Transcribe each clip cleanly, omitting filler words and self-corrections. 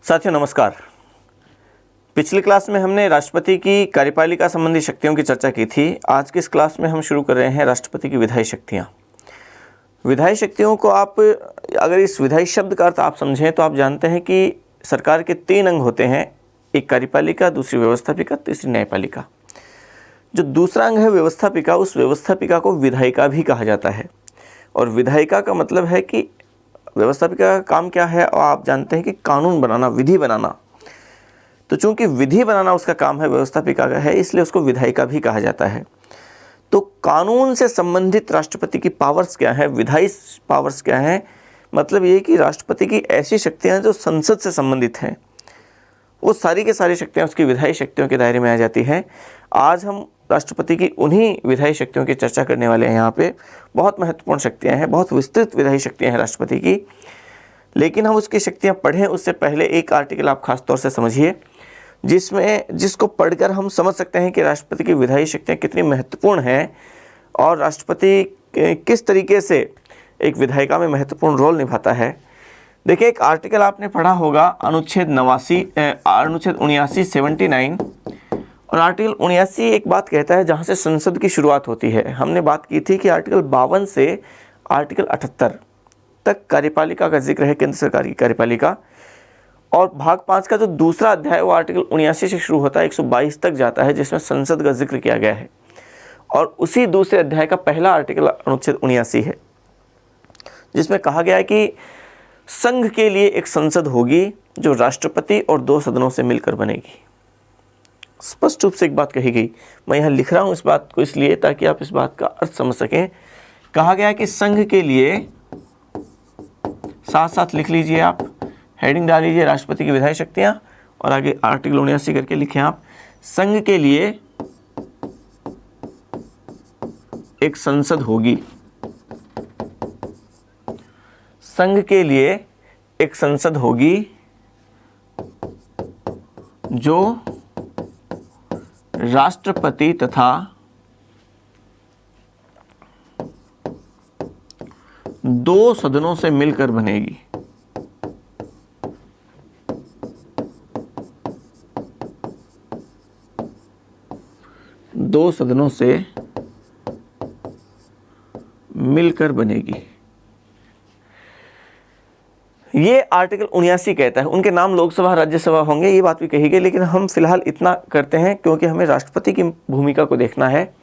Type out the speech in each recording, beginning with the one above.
साथियों नमस्कार। पिछली क्लास में हमने राष्ट्रपति की कार्यपालिका संबंधी शक्तियों की चर्चा की थी। आज की इस क्लास में हम शुरू कर रहे हैं राष्ट्रपति की विधायी शक्तियाँ। विधायी शक्तियों को आप अगर इस विधायी शब्द का अर्थ आप समझें तो आप जानते हैं कि सरकार के 3 अंग होते हैं, एक कार्यपालिका, दूसरी व्यवस्थापिका, तीसरी न्यायपालिका। जो दूसरा अंग है व्यवस्थापिका, उस व्यवस्थापिका को विधायिका भी कहा जाता है। और विधायिका का मतलब है कि व्यवस्थापिका का काम क्या है, और आप जानते हैं कि कानून बनाना, विधि बनाना। तो चूंकि विधि बनाना उसका काम है, व्यवस्थापिका का है, इसलिए उसको विधायिका भी कहा जाता है। तो कानून से संबंधित राष्ट्रपति की पावर्स क्या है, विधायी पावर्स क्या है, मतलब ये कि राष्ट्रपति की ऐसी शक्तियां जो संसद से संबंधित हैं, वो सारी के सारी शक्तियां उसकी विधायी शक्तियों के दायरे में आ जाती हैं। आज हम राष्ट्रपति की उन्हीं विधायी शक्तियों की चर्चा करने वाले हैं। यहाँ पे बहुत महत्वपूर्ण शक्तियां हैं, बहुत विस्तृत विधायी शक्तियां हैं राष्ट्रपति की। लेकिन हम उसकी शक्तियां पढ़ें उससे पहले एक आर्टिकल आप खास तौर से समझिए, जिसको पढ़कर हम समझ सकते हैं कि राष्ट्रपति की विधायी शक्तियां कितनी महत्वपूर्ण हैं और राष्ट्रपति किस तरीके से एक विधायिका में महत्वपूर्ण रोल निभाता है। देखिए, एक आर्टिकल आपने पढ़ा होगा, अनुच्छेद 79 79। और आर्टिकल 79 एक बात कहता है जहाँ से संसद की शुरुआत होती है। हमने बात की थी कि आर्टिकल 52 से आर्टिकल 78 तक कार्यपालिका का जिक्र है, केंद्र सरकार की कार्यपालिका। और भाग 5 का जो दूसरा अध्याय वो आर्टिकल 79 से शुरू होता है, 122 तक जाता है, जिसमें संसद का जिक्र किया गया है। और उसी दूसरे अध्याय का पहला आर्टिकल अनुच्छेद 79 है, जिसमें कहा गया है कि संघ के लिए एक संसद होगी जो राष्ट्रपति और 2 सदनों से मिलकर बनेगी। स्पष्ट रूप से एक बात कही गई। मैं यहाँ लिख रहा हूँ इस बात को इसलिए ताकि आप इस बात का अर्थ समझ सकें। कहा गया कि संघ के लिए, साथ साथ लिख लीजिए, आप हेडिंग डाल लीजिए राष्ट्रपति की विधायी शक्तियाँ, और आगे आर्टिकल 79 करके लिखें आप, संघ के लिए एक संसद होगी। संघ के लिए एक संसद होगी जो राष्ट्रपति तथा 2 सदनों से मिलकर बनेगी। दो सदनों से मिलकर बनेगी। ये आर्टिकल 79 कहता है। उनके नाम लोकसभा राज्यसभा होंगे, ये बात भी कही गई, लेकिन हम फिलहाल इतना करते हैं क्योंकि हमें राष्ट्रपति की भूमिका को देखना है।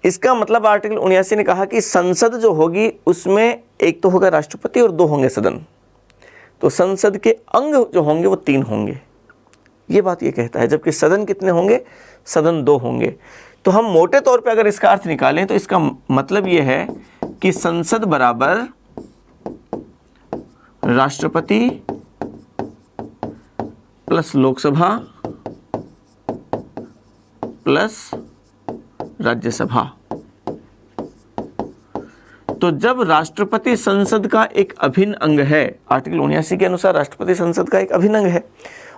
इसका मतलब आर्टिकल 79 ने कहा कि संसद जो होगी उसमें एक तो होगा राष्ट्रपति और 2 होंगे सदन। तो संसद के अंग जो होंगे वो 3 होंगे, ये बात ये कहता है। जबकि सदन कितने होंगे? सदन 2 होंगे। तो हम मोटे तौर पर अगर इसका अर्थ निकालें तो इसका मतलब ये है कि संसद बराबर राष्ट्रपति प्लस लोकसभा प्लस राज्यसभा। तो जब राष्ट्रपति संसद का एक अभिन्न अंग है, आर्टिकल 79 के अनुसार राष्ट्रपति संसद का एक अभिन्न अंग है,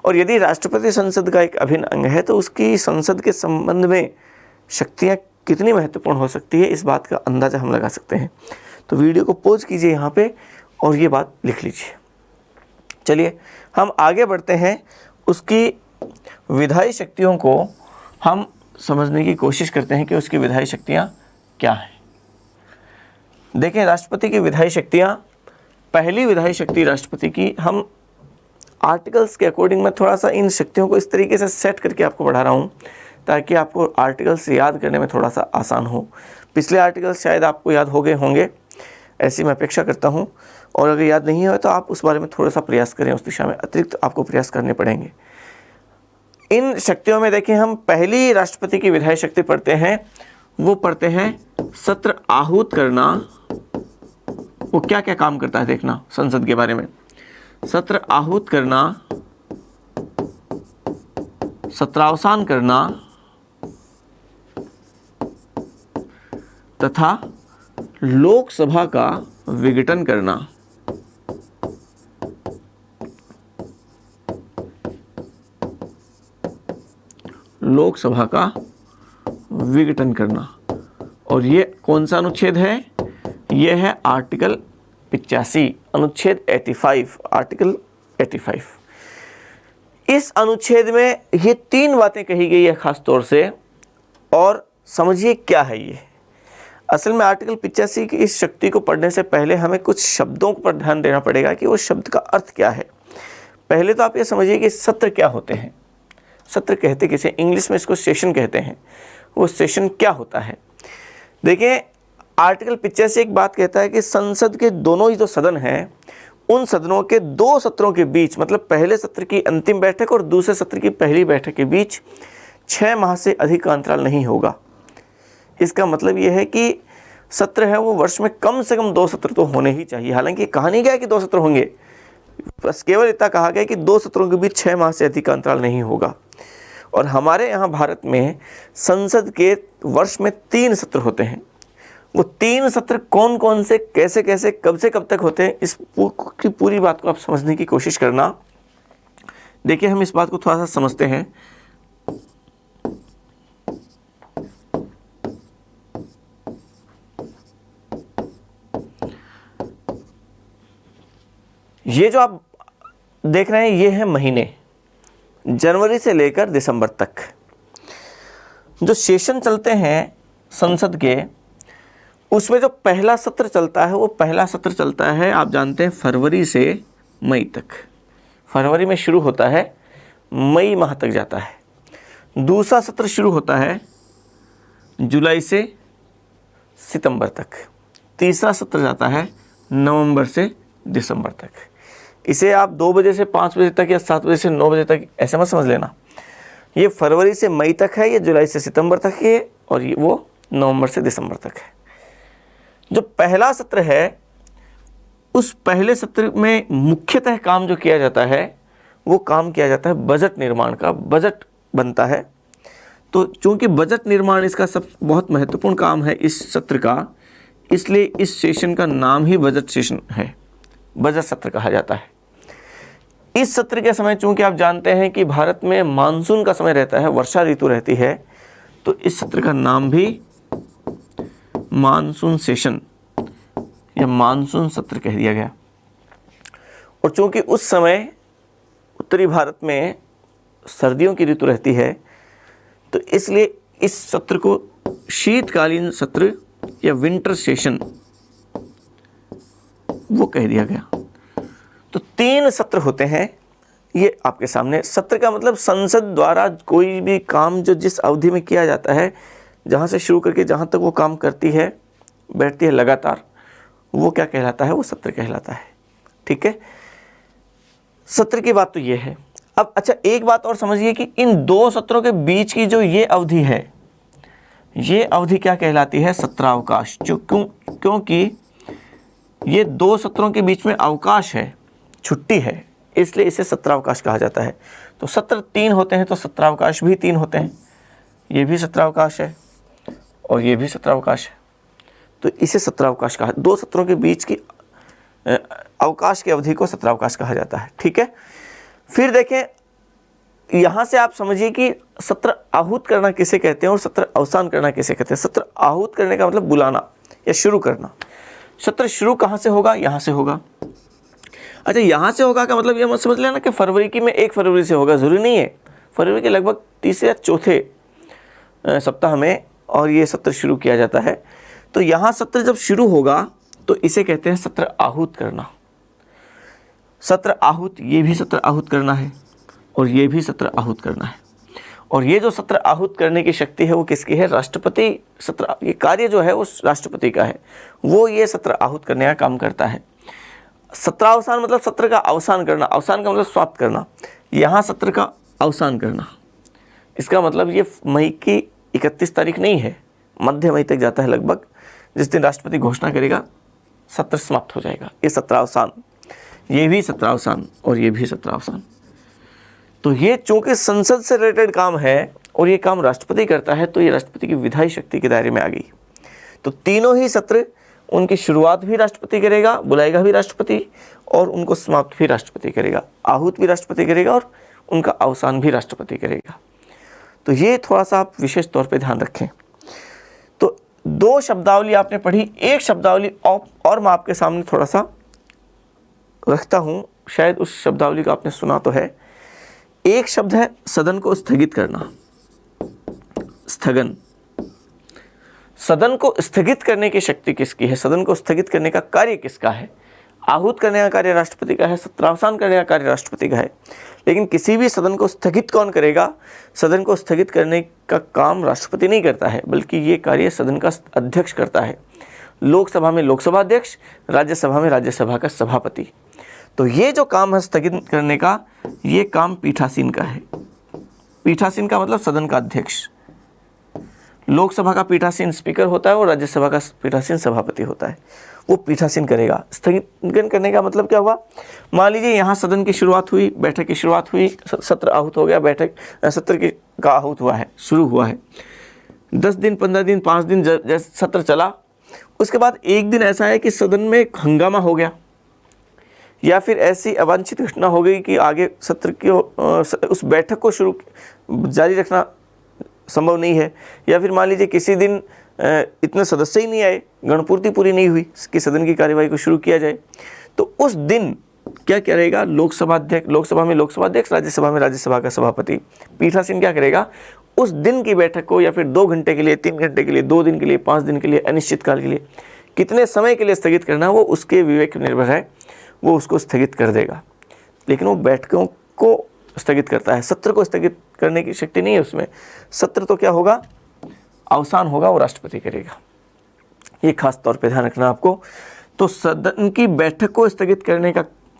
और यदि राष्ट्रपति संसद का एक अभिन्न अंग है तो उसकी संसद के संबंध में शक्तियां कितनी महत्वपूर्ण हो सकती है, इस बात का अंदाजा हम लगा सकते हैं। तो वीडियो को पॉज कीजिए यहाँ पे और ये बात लिख लीजिए। चलिए हम आगे बढ़ते हैं, उसकी विधायी शक्तियों को हम समझने की कोशिश करते हैं कि उसकी विधायी शक्तियाँ क्या हैं। देखें, राष्ट्रपति की विधायी शक्तियाँ, पहली विधायी शक्ति राष्ट्रपति की, हम आर्टिकल्स के अकॉर्डिंग मैं थोड़ा सा इन शक्तियों को इस तरीके से सेट करके आपको पढ़ा रहा हूँ ताकि आपको आर्टिकल्स याद करने में थोड़ा सा आसान हो। पिछले आर्टिकल्स शायद आपको याद हो गए होंगे, ऐसी मैं अपेक्षा करता हूं, और अगर याद नहीं हो तो आप उस बारे में थोड़ा सा प्रयास करें, उस दिशा में अतिरिक्त आपको प्रयास करने पड़ेंगे। इन शक्तियों में देखें, हम पहली राष्ट्रपति की विधायी शक्ति पढ़ते हैं, वो पढ़ते हैं सत्र आहूत करना। वो क्या क्या काम करता है देखना संसद के बारे में। सत्र आहूत करना, सत्रावसान करना तथा लोकसभा का विघटन करना। लोकसभा का विघटन करना। और ये कौन सा अनुच्छेद है? ये है आर्टिकल 85, अनुच्छेद 85, आर्टिकल 85। इस अनुच्छेद में ये 3 बातें कही गई है खास तौर से, और समझिए क्या है ये। असल में आर्टिकल 85 की इस शक्ति को पढ़ने से पहले हमें कुछ शब्दों पर ध्यान देना पड़ेगा कि वो शब्द का अर्थ क्या है। पहले तो आप ये समझिए कि सत्र क्या होते हैं, सत्र कहते किसे, इंग्लिश में इसको सेशन कहते हैं। वो सेशन क्या होता है? देखिए, आर्टिकल 85 एक बात कहता है कि संसद के दोनों ही जो सदन हैं, उन सदनों के 2 सत्रों के बीच, मतलब पहले सत्र की अंतिम बैठक और दूसरे सत्र की पहली बैठक के बीच 6 माह से अधिक का अंतराल नहीं होगा। इसका मतलब यह है कि सत्र है वो वर्ष में कम से कम 2 सत्र तो होने ही चाहिए। हालांकि कहा नहीं गया कि 2 सत्र होंगे, बस केवल इतना कहा गया कि 2 सत्रों के बीच 6 माह से अधिक का अंतराल नहीं होगा। और हमारे यहाँ भारत में संसद के वर्ष में 3 सत्र होते हैं। वो 3 सत्र कौन कौन से, कैसे कैसे, कब से कब तक होते हैं, इस की पूरी बात को आप समझने की कोशिश करना। देखिए, हम इस बात को थोड़ा सा समझते हैं। ये जो आप देख रहे हैं ये है महीने, जनवरी से लेकर दिसंबर तक जो सेशन चलते हैं संसद के, उसमें जो पहला सत्र चलता है वो पहला सत्र चलता है, आप जानते हैं, फरवरी से मई तक। फरवरी में शुरू होता है, मई माह तक जाता है। दूसरा सत्र शुरू होता है जुलाई से सितंबर तक। तीसरा सत्र जाता है नवंबर से दिसंबर तक। इसे आप 2 बजे से 5 बजे तक या 7 बजे से 9 बजे तक ऐसे मत समझ लेना। ये फरवरी से मई तक है, ये जुलाई से सितंबर तक है, और ये वो नवंबर से दिसंबर तक है। जो पहला सत्र है, उस पहले सत्र में मुख्यतः काम जो किया जाता है वो काम किया जाता है बजट निर्माण का। बजट बनता है, तो चूंकि बजट निर्माण इसका सब बहुत महत्वपूर्ण काम है इस सत्र का, इसलिए इस सेशन का नाम ही बजट सेशन है, बजट सत्र कहा जाता है। इस सत्र के समय चूंकि आप जानते हैं कि भारत में मानसून का समय रहता है, वर्षा ऋतु रहती है, तो इस सत्र का नाम भी मानसून सेशन या मानसून सत्र कह दिया गया। और चूंकि उस समय उत्तरी भारत में सर्दियों की ऋतु रहती है, तो इसलिए इस सत्र को शीतकालीन सत्र या विंटर सेशन वो कह दिया गया। तो 3 सत्र होते हैं ये आपके सामने। सत्र का मतलब संसद द्वारा कोई भी काम जो जिस अवधि में किया जाता है, जहाँ से शुरू करके जहाँ तक वो काम करती है, बैठती है लगातार, वो क्या कहलाता है? वो सत्र कहलाता है। ठीक है, सत्र की बात तो ये है। अब अच्छा, एक बात और समझिए कि इन 2 सत्रों के बीच की जो ये अवधि है, ये अवधि क्या कहलाती है? सत्रावकाश। क्योंकि ये 2 सत्रों के बीच में अवकाश है, छुट्टी है, इसलिए इसे सत्रावकाश कहा जाता है। तो सत्र 3 होते हैं तो सत्रावकाश भी 3 होते हैं। ये भी सत्रावकाश है और ये भी सत्रावकाश है, तो इसे सत्रावकाश कहा। 2 सत्रों के बीच की अवकाश की अवधि को सत्रावकाश कहा जाता है। ठीक है, फिर देखें, यहाँ से आप समझिए कि सत्र आहूत करना किसे कहते हैं और सत्र अवसान करना किसे कहते हैं। सत्र आहूत करने का मतलब बुलाना या शुरू करना। सत्र शुरू कहाँ से होगा? यहाँ से होगा। अच्छा, यहाँ से होगा का मतलब ये मत समझ लेना कि फरवरी की में 1 फरवरी से होगा, ज़रूरी नहीं है। फरवरी के लगभग 3 या 4 सप्ताह में और ये सत्र शुरू किया जाता है। तो यहाँ सत्र जब शुरू होगा तो इसे कहते हैं सत्र आहूत करना। सत्र आहूत, ये भी सत्र आहूत करना है और ये भी सत्र आहूत करना है। और ये जो सत्र आहूत करने की शक्ति है वो किसकी है? राष्ट्रपति। सत्र, ये कार्य जो है वो राष्ट्रपति का है, वो ये सत्र आहूत करने का काम करता है। सत्रावसान मतलब सत्र का अवसान करना, अवसान का मतलब समाप्त करना। यहाँ सत्र का अवसान करना, इसका मतलब ये मई की 31 तारीख नहीं है, मध्य मई तक जाता है लगभग। जिस दिन राष्ट्रपति घोषणा करेगा सत्र समाप्त हो जाएगा। ये सत्रावसान, ये भी सत्रावसान और ये भी सत्रावसान। तो ये चूंकि संसद से रिलेटेड काम है और ये काम राष्ट्रपति करता है, तो ये राष्ट्रपति की विधायी शक्ति के दायरे में आ गई। तो तीनों ही सत्र, उनकी शुरुआत भी राष्ट्रपति करेगा, बुलाएगा भी राष्ट्रपति, और उनको समाप्त भी राष्ट्रपति करेगा। आहूत भी राष्ट्रपति करेगा और उनका अवसान भी राष्ट्रपति करेगा। तो ये थोड़ा सा आप विशेष तौर पे ध्यान रखें। तो 2 शब्दावली आपने पढ़ी, एक शब्दावली और मैं आपके सामने थोड़ा सा रखता हूँ, शायद उस शब्दावली को आपने सुना तो है। एक शब्द है सदन को स्थगित करना, स्थगन। सदन को स्थगित करने की शक्ति किसकी है? सदन को स्थगित करने का कार्य किसका है? आहूत करने का कार्य राष्ट्रपति का है, सत्रावसान करने का कार्य राष्ट्रपति का है। लेकिन किसी भी सदन को स्थगित कौन करेगा? सदन को स्थगित करने का काम राष्ट्रपति नहीं करता है, बल्कि ये कार्य सदन का अध्यक्ष करता है। लोकसभा में लोकसभा अध्यक्ष, राज्यसभा में राज्यसभा का सभापति। तो ये जो काम है स्थगित करने का, ये काम पीठासीन का है। पीठासीन का मतलब सदन का अध्यक्ष। लोकसभा का पीठासीन स्पीकर होता है और राज्यसभा का पीठासीन सभापति होता है, वो पीठासीन करेगा। स्थगित करने का मतलब क्या हुआ? मान लीजिए यहाँ सदन की शुरुआत हुई, बैठक की शुरुआत हुई, सत्र आहूत हो गया, सत्र का आहूत हुआ है, शुरू हुआ है। 10 दिन, 15 दिन, 5 दिन जैसे सत्र चला, उसके बाद एक दिन ऐसा है कि सदन में हंगामा हो गया, या फिर ऐसी अवांछित घटना हो गई कि आगे सत्र की उस बैठक को जारी रखना संभव नहीं है, या फिर मान लीजिए किसी दिन इतने सदस्य ही नहीं आए, गणपूर्ति पूरी नहीं हुई कि सदन की कार्यवाही को शुरू किया जाए। तो उस दिन क्या करेगा? लोकसभा में लोकसभा अध्यक्ष, राज्यसभा में राज्यसभा का सभापति, पीठासीन क्या करेगा? उस दिन की बैठक को या फिर 2 घंटे के लिए, 3 घंटे के लिए, 2 दिन के लिए, 5 दिन के लिए, अनिश्चित काल के लिए, कितने समय के लिए स्थगित करना वो उसके विवेक पर निर्भर है, वो उसको स्थगित कर देगा। लेकिन वो बैठकों को स्थगित करता है, सत्र को स्थगित करने की शक्ति नहीं है उसमें। सत्र तो क्या होगा? अवसान होगा, वो राष्ट्रपति करेगा। ये खास तौर पे ध्यान रखना आपको। तो सदन की बैठक को स्थगित करने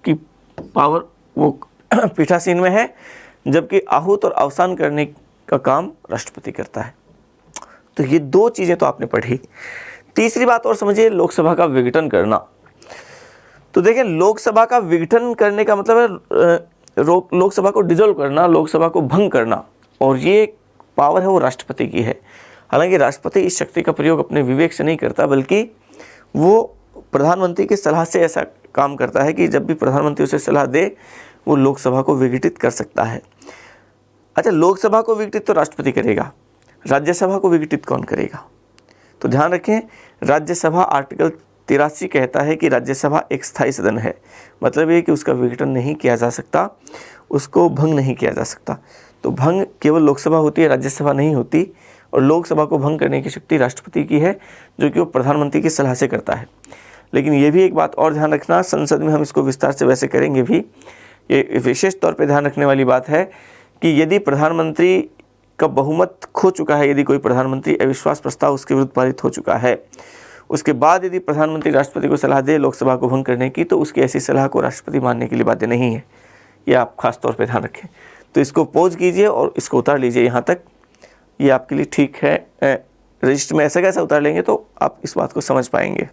की पावर वो पीठासीन में है, जबकि आहूत और अवसान करने का काम राष्ट्रपति करता है। तो ये 2 चीजें तो आपने पढ़ी। तीसरी बात और समझिए, लोकसभा का विघटन करना। तो देखिए, लोकसभा का विघटन करने का मतलब है लोकसभा को डिसॉल्व करना, लोकसभा को भंग करना, और ये पावर है वो राष्ट्रपति की है। हालांकि राष्ट्रपति इस शक्ति का प्रयोग अपने विवेक से नहीं करता, बल्कि वो प्रधानमंत्री की सलाह से ऐसा काम करता है कि जब भी प्रधानमंत्री उसे सलाह दे, वो लोकसभा को विघटित कर सकता है। अच्छा, लोकसभा को विघटित तो राष्ट्रपति करेगा, राज्यसभा को विघटित कौन करेगा? तो ध्यान रखें, राज्यसभा आर्टिकल 83 कहता है कि राज्यसभा एक स्थायी सदन है। मतलब ये कि उसका विघटन नहीं किया जा सकता, उसको भंग नहीं किया जा सकता। तो भंग केवल लोकसभा होती है, राज्यसभा नहीं होती। और लोकसभा को भंग करने की शक्ति राष्ट्रपति की है, जो कि वो प्रधानमंत्री की सलाह से करता है। लेकिन ये भी एक बात और ध्यान रखना, संसद में हम इसको विस्तार से वैसे करेंगे भी, ये विशेष तौर पे ध्यान रखने वाली बात है कि यदि प्रधानमंत्री का बहुमत खो चुका है, यदि कोई प्रधानमंत्री अविश्वास प्रस्ताव उसके विरुद्ध पारित हो चुका है, उसके बाद यदि प्रधानमंत्री राष्ट्रपति को सलाह दे लोकसभा को भंग करने की, तो उसकी ऐसी सलाह को राष्ट्रपति मानने के लिए बाध्य नहीं है। ये आप खास तौर पे ध्यान रखें। तो इसको पॉज कीजिए और इसको उतार लीजिए यहाँ तक, ये आपके लिए ठीक है। रजिस्टर में ऐसा कैसा उतार लेंगे तो आप इस बात को समझ पाएंगे।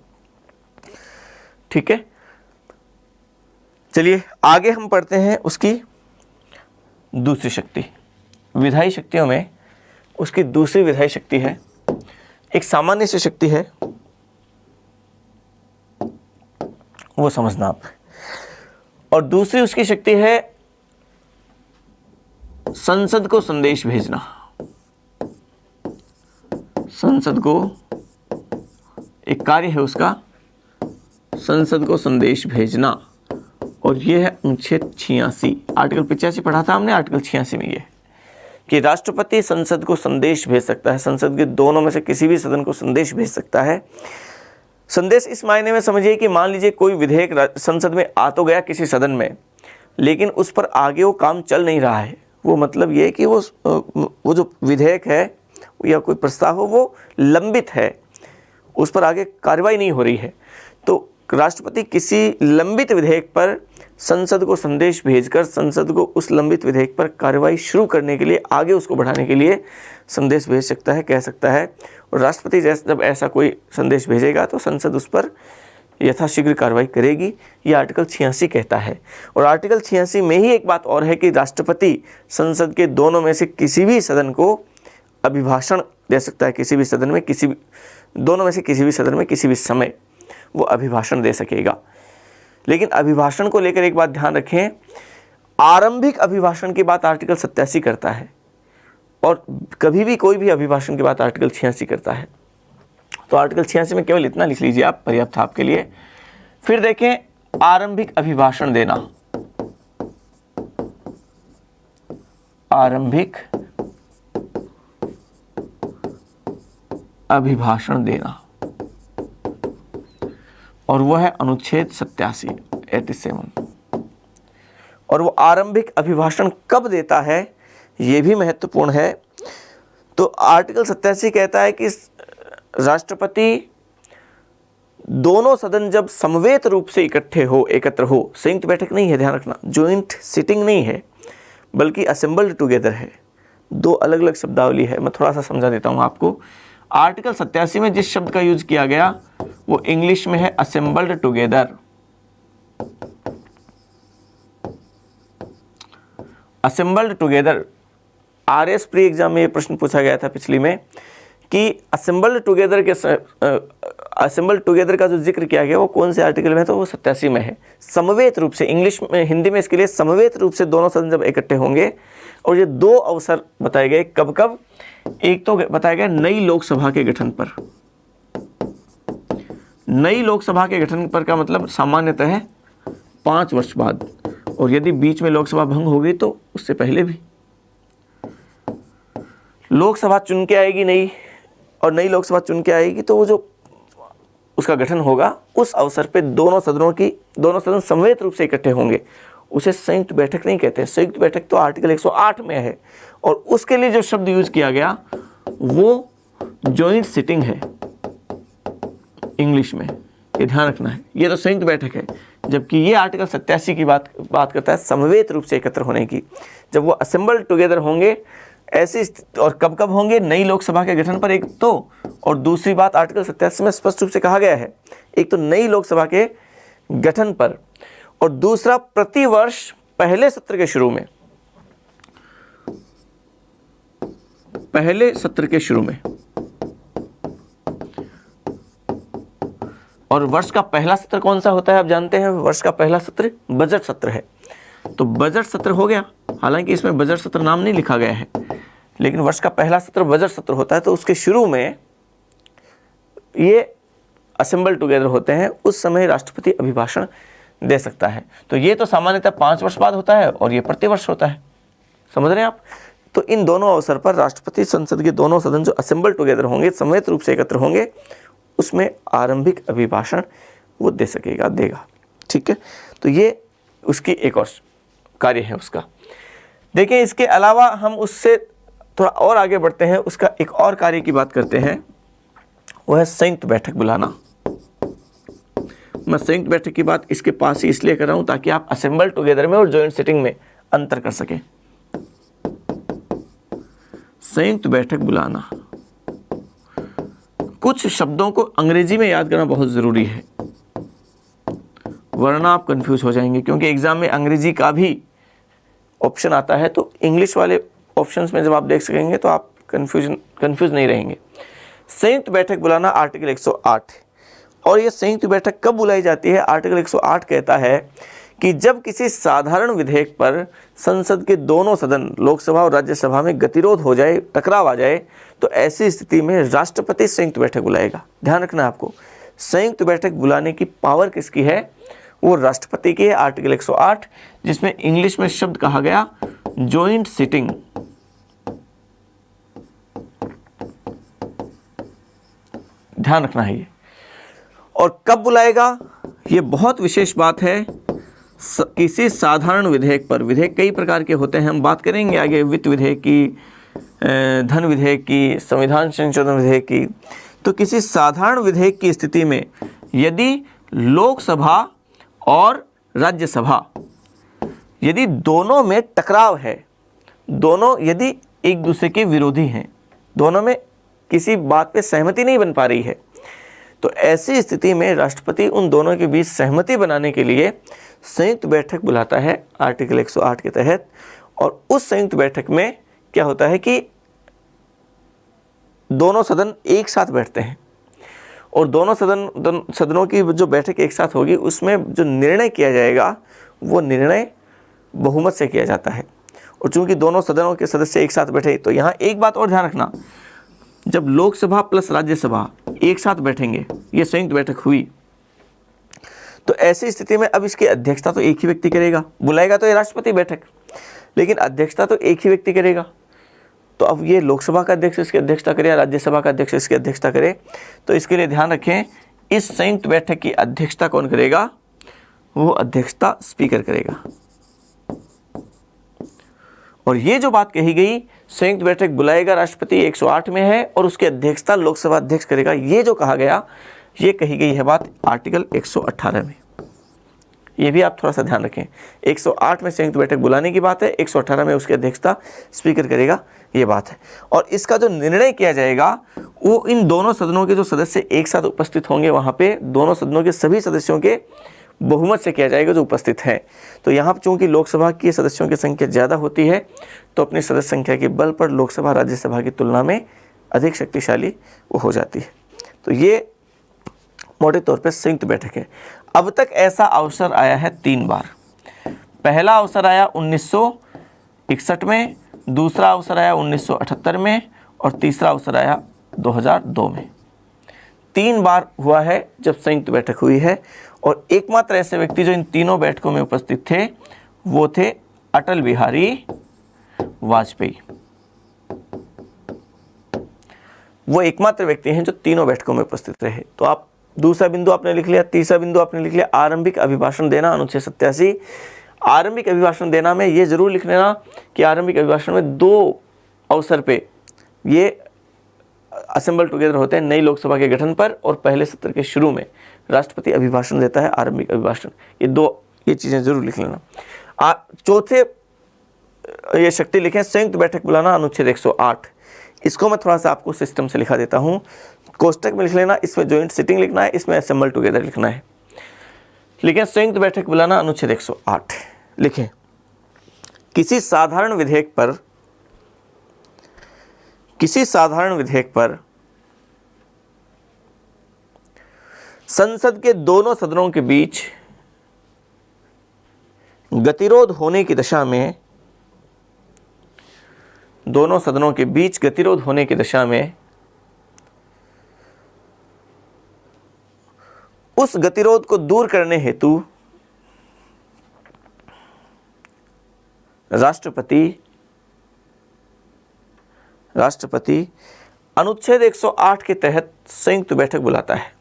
ठीक है, चलिए आगे हम पढ़ते हैं उसकी दूसरी शक्ति। विधायी शक्तियों में उसकी दूसरी विधायी शक्ति है, एक सामान्य सी शक्ति है, वो समझना आप। और दूसरी उसकी शक्ति है संसद को संदेश भेजना। संसद को एक कार्य है उसका, संसद को संदेश भेजना। और ये है अनुच्छेद 86, आर्टिकल 85 पढ़ा था हमने, आर्टिकल 86 में ये कि राष्ट्रपति संसद को संदेश भेज सकता है, संसद के दोनों में से किसी भी सदन को संदेश भेज सकता है। संदेश इस मायने में समझिए कि मान लीजिए कोई विधेयक संसद में आ तो गया किसी सदन में, लेकिन उस पर आगे वो काम चल नहीं रहा है। वो मतलब ये कि वो जो विधेयक है या कोई प्रस्ताव हो वो लंबित है, उस पर आगे कार्रवाई नहीं हो रही है। तो राष्ट्रपति किसी लंबित विधेयक पर संसद को संदेश भेजकर संसद को उस लंबित विधेयक पर कार्रवाई शुरू करने के लिए, आगे उसको बढ़ाने के लिए संदेश भेज सकता है, कह सकता है। और राष्ट्रपति जब ऐसा कोई संदेश भेजेगा तो संसद उस पर यथाशीघ्र कार्रवाई करेगी, ये आर्टिकल 86 कहता है। और आर्टिकल 86 में ही एक बात और है कि राष्ट्रपति संसद के दोनों में से किसी भी सदन को अभिभाषण दे सकता है, किसी भी सदन में, दोनों में से किसी भी सदन में किसी भी समय वो अभिभाषण दे सकेगा। लेकिन अभिभाषण को लेकर एक बात ध्यान रखें, आरंभिक अभिभाषण की बात आर्टिकल 87 करता है और कभी भी कोई भी अभिभाषण की बात आर्टिकल 86 करता है। तो आर्टिकल 86 में केवल इतना लिख लीजिए आप, पर्याप्त है आपके लिए। फिर देखें, आरंभिक अभिभाषण देना, आरंभिक अभिभाषण देना, और वो है अनुच्छेद 87 और वो आरंभिक अभिभाषण कब देता है ये भी महत्वपूर्ण है। तो आर्टिकल 87 कहता है कि राष्ट्रपति दोनों सदन जब समवेत रूप से एकत्र हो, संयुक्त बैठक नहीं है, ध्यान रखना, जॉइंट सिटिंग नहीं है, बल्कि असेंबल्ड टुगेदर है। दो अलग अलग शब्दावली है, मैं थोड़ा सा समझा देता हूं आपको। आर्टिकल 87 में जिस शब्द का यूज किया गया वो इंग्लिश में है assembled together. Assembled together, RS pre exam में ये प्रश्न पूछा गया था पिछली में कि असेंबल्ड टुगेदर का जो जिक्र किया गया वो कौन से आर्टिकल में है, तो वो 87 में है। समवेत रूप से, इंग्लिश में, हिंदी में इसके लिए समवेत रूप से दोनों सदन जब इकट्ठे होंगे, और ये दो अवसर बताए गए, कब कब। एक तो बताया गया नई लोकसभा के गठन पर। नई लोकसभा के गठन पर का मतलब सामान्यतः है 5 वर्ष बाद, और यदि बीच में लोकसभा भंग हो गई तो उससे पहले भी। लोकसभा चुन के आएगी नई, और नई लोकसभा चुन के आएगी तो वो जो उसका गठन होगा उस अवसर पे दोनों सदन समवेत रूप से इकट्ठे होंगे, उसे संयुक्त बैठक नहीं कहते। संयुक्त बैठक तो आर्टिकल 108 में है, और उसके लिए जो शब्द यूज किया गया वो जॉइंट सिटिंग है इंग्लिश में, ये ध्यान रखना है। ये तो संयुक्त बैठक है, जबकि ये आर्टिकल 87 की बात करता है समवेत रूप से एकत्र होने की। जब वो असेंबल्ड टुगेदर होंगे ऐसी, और कब कब होंगे, नई लोकसभा के गठन पर एक तो, और दूसरी बात आर्टिकल 87 में स्पष्ट रूप से कहा गया है, एक तो नई लोकसभा के गठन पर, और दूसरा प्रतिवर्ष पहले सत्र के शुरू में, और वर्ष का पहला सत्र कौन सा होता है आप जानते हैं, वर्ष का पहला सत्र बजट सत्र है। तो बजट सत्र हो गया, हालांकि इसमें बजट सत्र नाम नहीं लिखा गया है, लेकिन वर्ष का पहला सत्र बजट सत्र होता है। तो उसके शुरू में ये असेंबल टुगेदर होते हैं, उस समय राष्ट्रपति अभिभाषण दे सकता है। तो ये तो सामान्यतः 5 वर्ष बाद होता है, और ये प्रतिवर्ष होता है, समझ रहे हैं आप। तो इन दोनों अवसर पर राष्ट्रपति संसद के दोनों सदन जो असेंबल टुगेदर होंगे, समवेत रूप से एकत्र होंगे, उसमें आरंभिक अभिभाषण वो देगा। ठीक है, तो ये उसकी एक और कार्य है उसका। देखिए, इसके अलावा हम उससे थोड़ा और आगे बढ़ते हैं, उसका एक और कार्य की बात करते हैं, वो है संयुक्त बैठक बुलाना। मैं संयुक्त बैठक की बात इसके पास ही इसलिए कर रहा हूं ताकि आप असेंबल टुगेदर में और जॉइंट सिटिंग में अंतर कर सकें। संयुक्त बैठक बुलाना, कुछ शब्दों को अंग्रेजी में याद करना बहुत जरूरी है, वरना आप कंफ्यूज हो जाएंगे, क्योंकि एग्जाम में अंग्रेजी का भी ऑप्शन आता है। तो इंग्लिश वाले ऑप्शंस में जब आप देख सकेंगे तो आप कंफ्यूज नहीं रहेंगे। संयुक्त बैठक बुलाना आर्टिकल 108, और ये संयुक्त बैठक कब बुलाई जाती है? आर्टिकल 108 कहता है कि जब किसी साधारण विधेयक पर संसद के दोनों सदन, लोकसभा और राज्यसभा में गतिरोध हो जाए, टकराव आ जाए, तो ऐसी स्थिति में राष्ट्रपति संयुक्त बैठक बुलाएगा। ध्यान रखना आपको, संयुक्त बैठक बुलाने की पावर किसकी है? वो राष्ट्रपति की है, आर्टिकल 108, जिसमें इंग्लिश में शब्द कहा गया जॉइंट सिटिंग। ध्यान रखना है ये। और कब बुलाएगा, ये बहुत विशेष बात है। किसी साधारण विधेयक पर, विधेयक कई प्रकार के होते हैं, हम बात करेंगे आगे वित्त विधेयक की, धन विधेयक की, संविधान संशोधन विधेयक की। तो किसी साधारण विधेयक की स्थिति में यदि लोकसभा और राज्यसभा, यदि दोनों में टकराव है, दोनों यदि एक दूसरे के विरोधी हैं, दोनों में किसी बात पे सहमति नहीं बन पा रही है, तो ऐसी स्थिति में राष्ट्रपति उन दोनों के बीच सहमति बनाने के लिए संयुक्त बैठक बुलाता है आर्टिकल 108 के तहत। और उस संयुक्त बैठक में क्या होता है कि दोनों सदन एक साथ बैठते हैं, और दोनों सदनों की जो बैठक एक साथ होगी, उसमें जो निर्णय किया जाएगा वो निर्णय बहुमत से किया जाता है। और चूंकि दोनों सदनों के सदस्य एक साथ बैठे, तो यहाँ एक बात और ध्यान रखना, जब लोकसभा प्लस राज्यसभा एक साथ बैठेंगे, ये संयुक्त बैठक हुई, तो ऐसी स्थिति में अब इसकी अध्यक्षता तो एक ही व्यक्ति करेगा, बुलाएगा तो ये राष्ट्रपति बैठक, लेकिन अध्यक्षता तो एक ही व्यक्ति करेगा। तो अब ये लोकसभा का अध्यक्ष इसकी अध्यक्षता करे या राज्यसभा का अध्यक्ष इसकी अध्यक्षता करे, तो इसके लिए ध्यान रखें इस संयुक्त बैठक की अध्यक्षता कौन करेगा? वो अध्यक्षता स्पीकर करेगा। और ये जो बात कही गई संयुक्त बैठक बुलाएगा राष्ट्रपति 108 में है और उसकी अध्यक्षता लोकसभा अध्यक्ष करेगा, ये जो कहा गया ये कही गई है बात आर्टिकल 118 में। ये भी आप थोड़ा सा ध्यान रखें, 108 में संयुक्त बैठक बुलाने की बात है, 118 में उसकी अध्यक्षता स्पीकर करेगा, ये बात है। और इसका जो निर्णय किया जाएगा वो इन दोनों सदनों के जो सदस्य एक साथ उपस्थित होंगे, वहाँ पे दोनों सदनों के सभी सदस्यों के बहुमत से किया जाएगा जो उपस्थित हैं। तो यहाँ पर चूँकि लोकसभा की सदस्यों की संख्या ज़्यादा होती है तो अपनी सदस्य संख्या के बल पर लोकसभा राज्यसभा की तुलना में अधिक शक्तिशाली वो हो जाती है। तो ये मोटे तौर पर संयुक्त बैठक है। अब तक ऐसा अवसर आया है 3 बार। पहला अवसर आया 1961 में, दूसरा अवसर आया 1978 में और तीसरा अवसर आया 2002 में। 3 बार हुआ है जब संयुक्त बैठक हुई है। और एकमात्र ऐसे व्यक्ति जो इन तीनों बैठकों में उपस्थित थे वो थे अटल बिहारी वाजपेयी। वो एकमात्र व्यक्ति हैं जो तीनों बैठकों में उपस्थित रहे। तो आप दूसरा बिंदु आपने लिख लिया, तीसरा बिंदु आपने लिख लिया, आरंभिक अभिभाषण देना, अनुच्छेद 87। आरंभिक अभिभाषण देना में ये जरूर लिख लेना कि आरंभिक अभिभाषण में 2 अवसर पे ये असेंबल टुगेदर होते हैं, नई लोकसभा के गठन पर और पहले सत्र के शुरू में राष्ट्रपति अभिभाषण देता है, आरंभिक अभिभाषण। ये चीज़ें जरूर लिख लेना। चौथे ये शक्ति लिखें संयुक्त बैठक बुलाना, अनुच्छेद 108। इसको मैं थोड़ा सा आपको सिस्टम से लिखा देता हूँ, कोष्टक में लिख लेना। इसमें जॉइंट सिटिंग लिखना है, इसमें असेंबल टुगेदर लिखना है। लिखें संयुक्त बैठक बुलाना, अनुच्छेद 108 लिखें। किसी साधारण विधेयक पर संसद के दोनों सदनों के बीच गतिरोध होने की दशा में, दोनों सदनों के बीच गतिरोध होने की दशा में उस गतिरोध को दूर करने हेतु राष्ट्रपति अनुच्छेद 108 के तहत संयुक्त बैठक बुलाता है।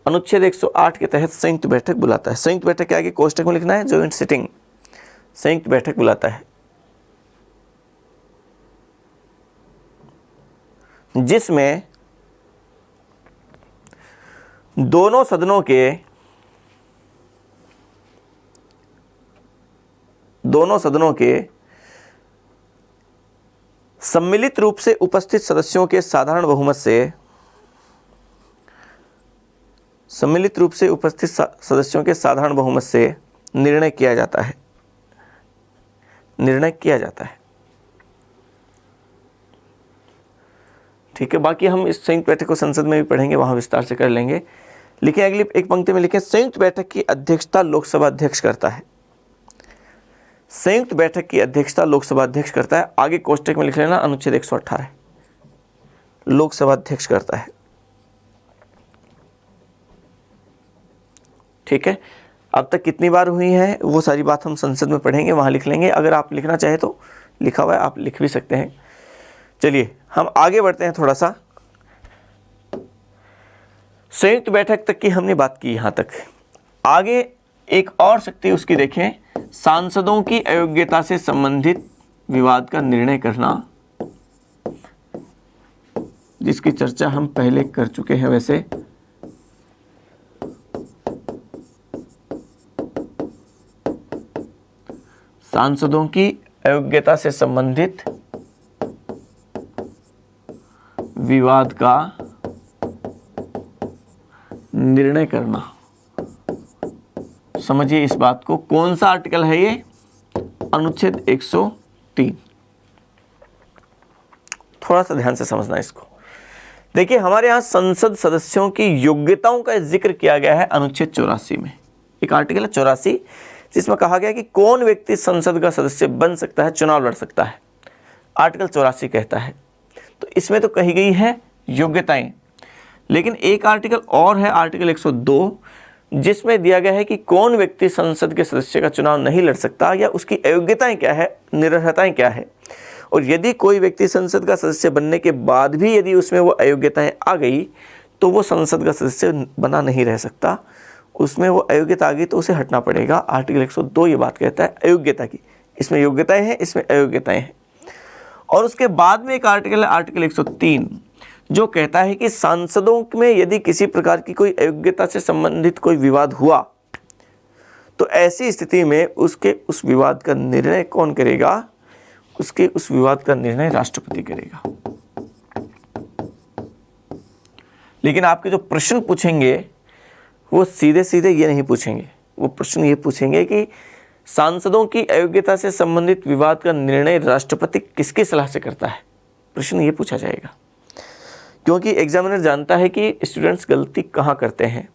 अनुच्छेद 108 के तहत संयुक्त बैठक बुलाता है। संयुक्त बैठक के आगे कोष्टक में लिखना है जॉइंट सिटिंग, संयुक्त बैठक बुलाता है, जिसमें दोनों सदनों के सम्मिलित रूप से उपस्थित सदस्यों के साधारण बहुमत से निर्णय किया जाता है। ठीक है, बाकी हम इस संयुक्त बैठक को संसद में भी पढ़ेंगे, वहां विस्तार से कर लेंगे। लिखें अगली एक पंक्ति में लिखें संयुक्त बैठक की अध्यक्षता लोकसभा अध्यक्ष करता है। संयुक्त बैठक की अध्यक्षता लोकसभा अध्यक्ष करता है। आगे कोष्टक में लिख लेना अनुच्छेद 118 लोकसभा अध्यक्ष करता है। ठीक है, अब तक कितनी बार हुई है वो सारी बात हम संसद में पढ़ेंगे, वहां लिख लेंगे। अगर आप लिखना चाहे तो लिखा हुआ है, आप लिख भी सकते हैं। चलिए हम आगे बढ़ते हैं थोड़ा सा। संयुक्त बैठक तक की हमने बात की, यहां तक। आगे एक और शक्ति उसकी देखें, सांसदों की अयोग्यता से संबंधित विवाद का निर्णय करना, जिसकी चर्चा हम पहले कर चुके हैं। वैसे सांसदों की अयोग्यता से संबंधित विवाद का निर्णय करना। समझिए इस बात को, कौन सा आर्टिकल है ये? अनुच्छेद 103। थोड़ा सा ध्यान से समझना इसको। देखिए हमारे यहां संसद सदस्यों की योग्यताओं का जिक्र किया गया है अनुच्छेद 84 में। एक आर्टिकल है 84 जिसमें कहा गया कि कौन व्यक्ति संसद का सदस्य बन सकता है, चुनाव लड़ सकता है। आर्टिकल 84 कहता है। तो इसमें तो कही गई है योग्यताएं, लेकिन एक आर्टिकल और है, आर्टिकल 102, जिसमें दिया गया है कि कौन व्यक्ति संसद के सदस्य का चुनाव नहीं लड़ सकता या उसकी अयोग्यताएं क्या है, निरर्हताएं क्या है, और यदि कोई व्यक्ति संसद का सदस्य बनने के बाद भी यदि उसमें वो अयोग्यताएं आ गई तो वो संसद का सदस्य बना नहीं रह सकता, उसमें वो अयोग्यता आ गई तो उसे हटना पड़ेगा। आर्टिकल 102 ये बात कहता है अयोग्यता की, इसमें योग्यताएं हैं, इसमें अयोग्यताएं हैं। और उसके बाद में एक आर्टिकल है आर्टिकल 103 जो कहता है कि सांसदों में यदि किसी प्रकार की कोई अयोग्यता से संबंधित कोई विवाद हुआ तो ऐसी स्थिति में उसके उस विवाद का निर्णय कौन करेगा, उसके उस विवाद का निर्णय राष्ट्रपति करेगा। लेकिन आपके जो प्रश्न पूछेंगे वो सीधे सीधे ये नहीं पूछेंगे, वो प्रश्न ये पूछेंगे कि सांसदों की अयोग्यता से संबंधित विवाद का निर्णय राष्ट्रपति किसकी सलाह से करता है, प्रश्न ये पूछा जाएगा। क्योंकि एग्जामिनर जानता है कि स्टूडेंट्स गलती कहाँ करते हैं,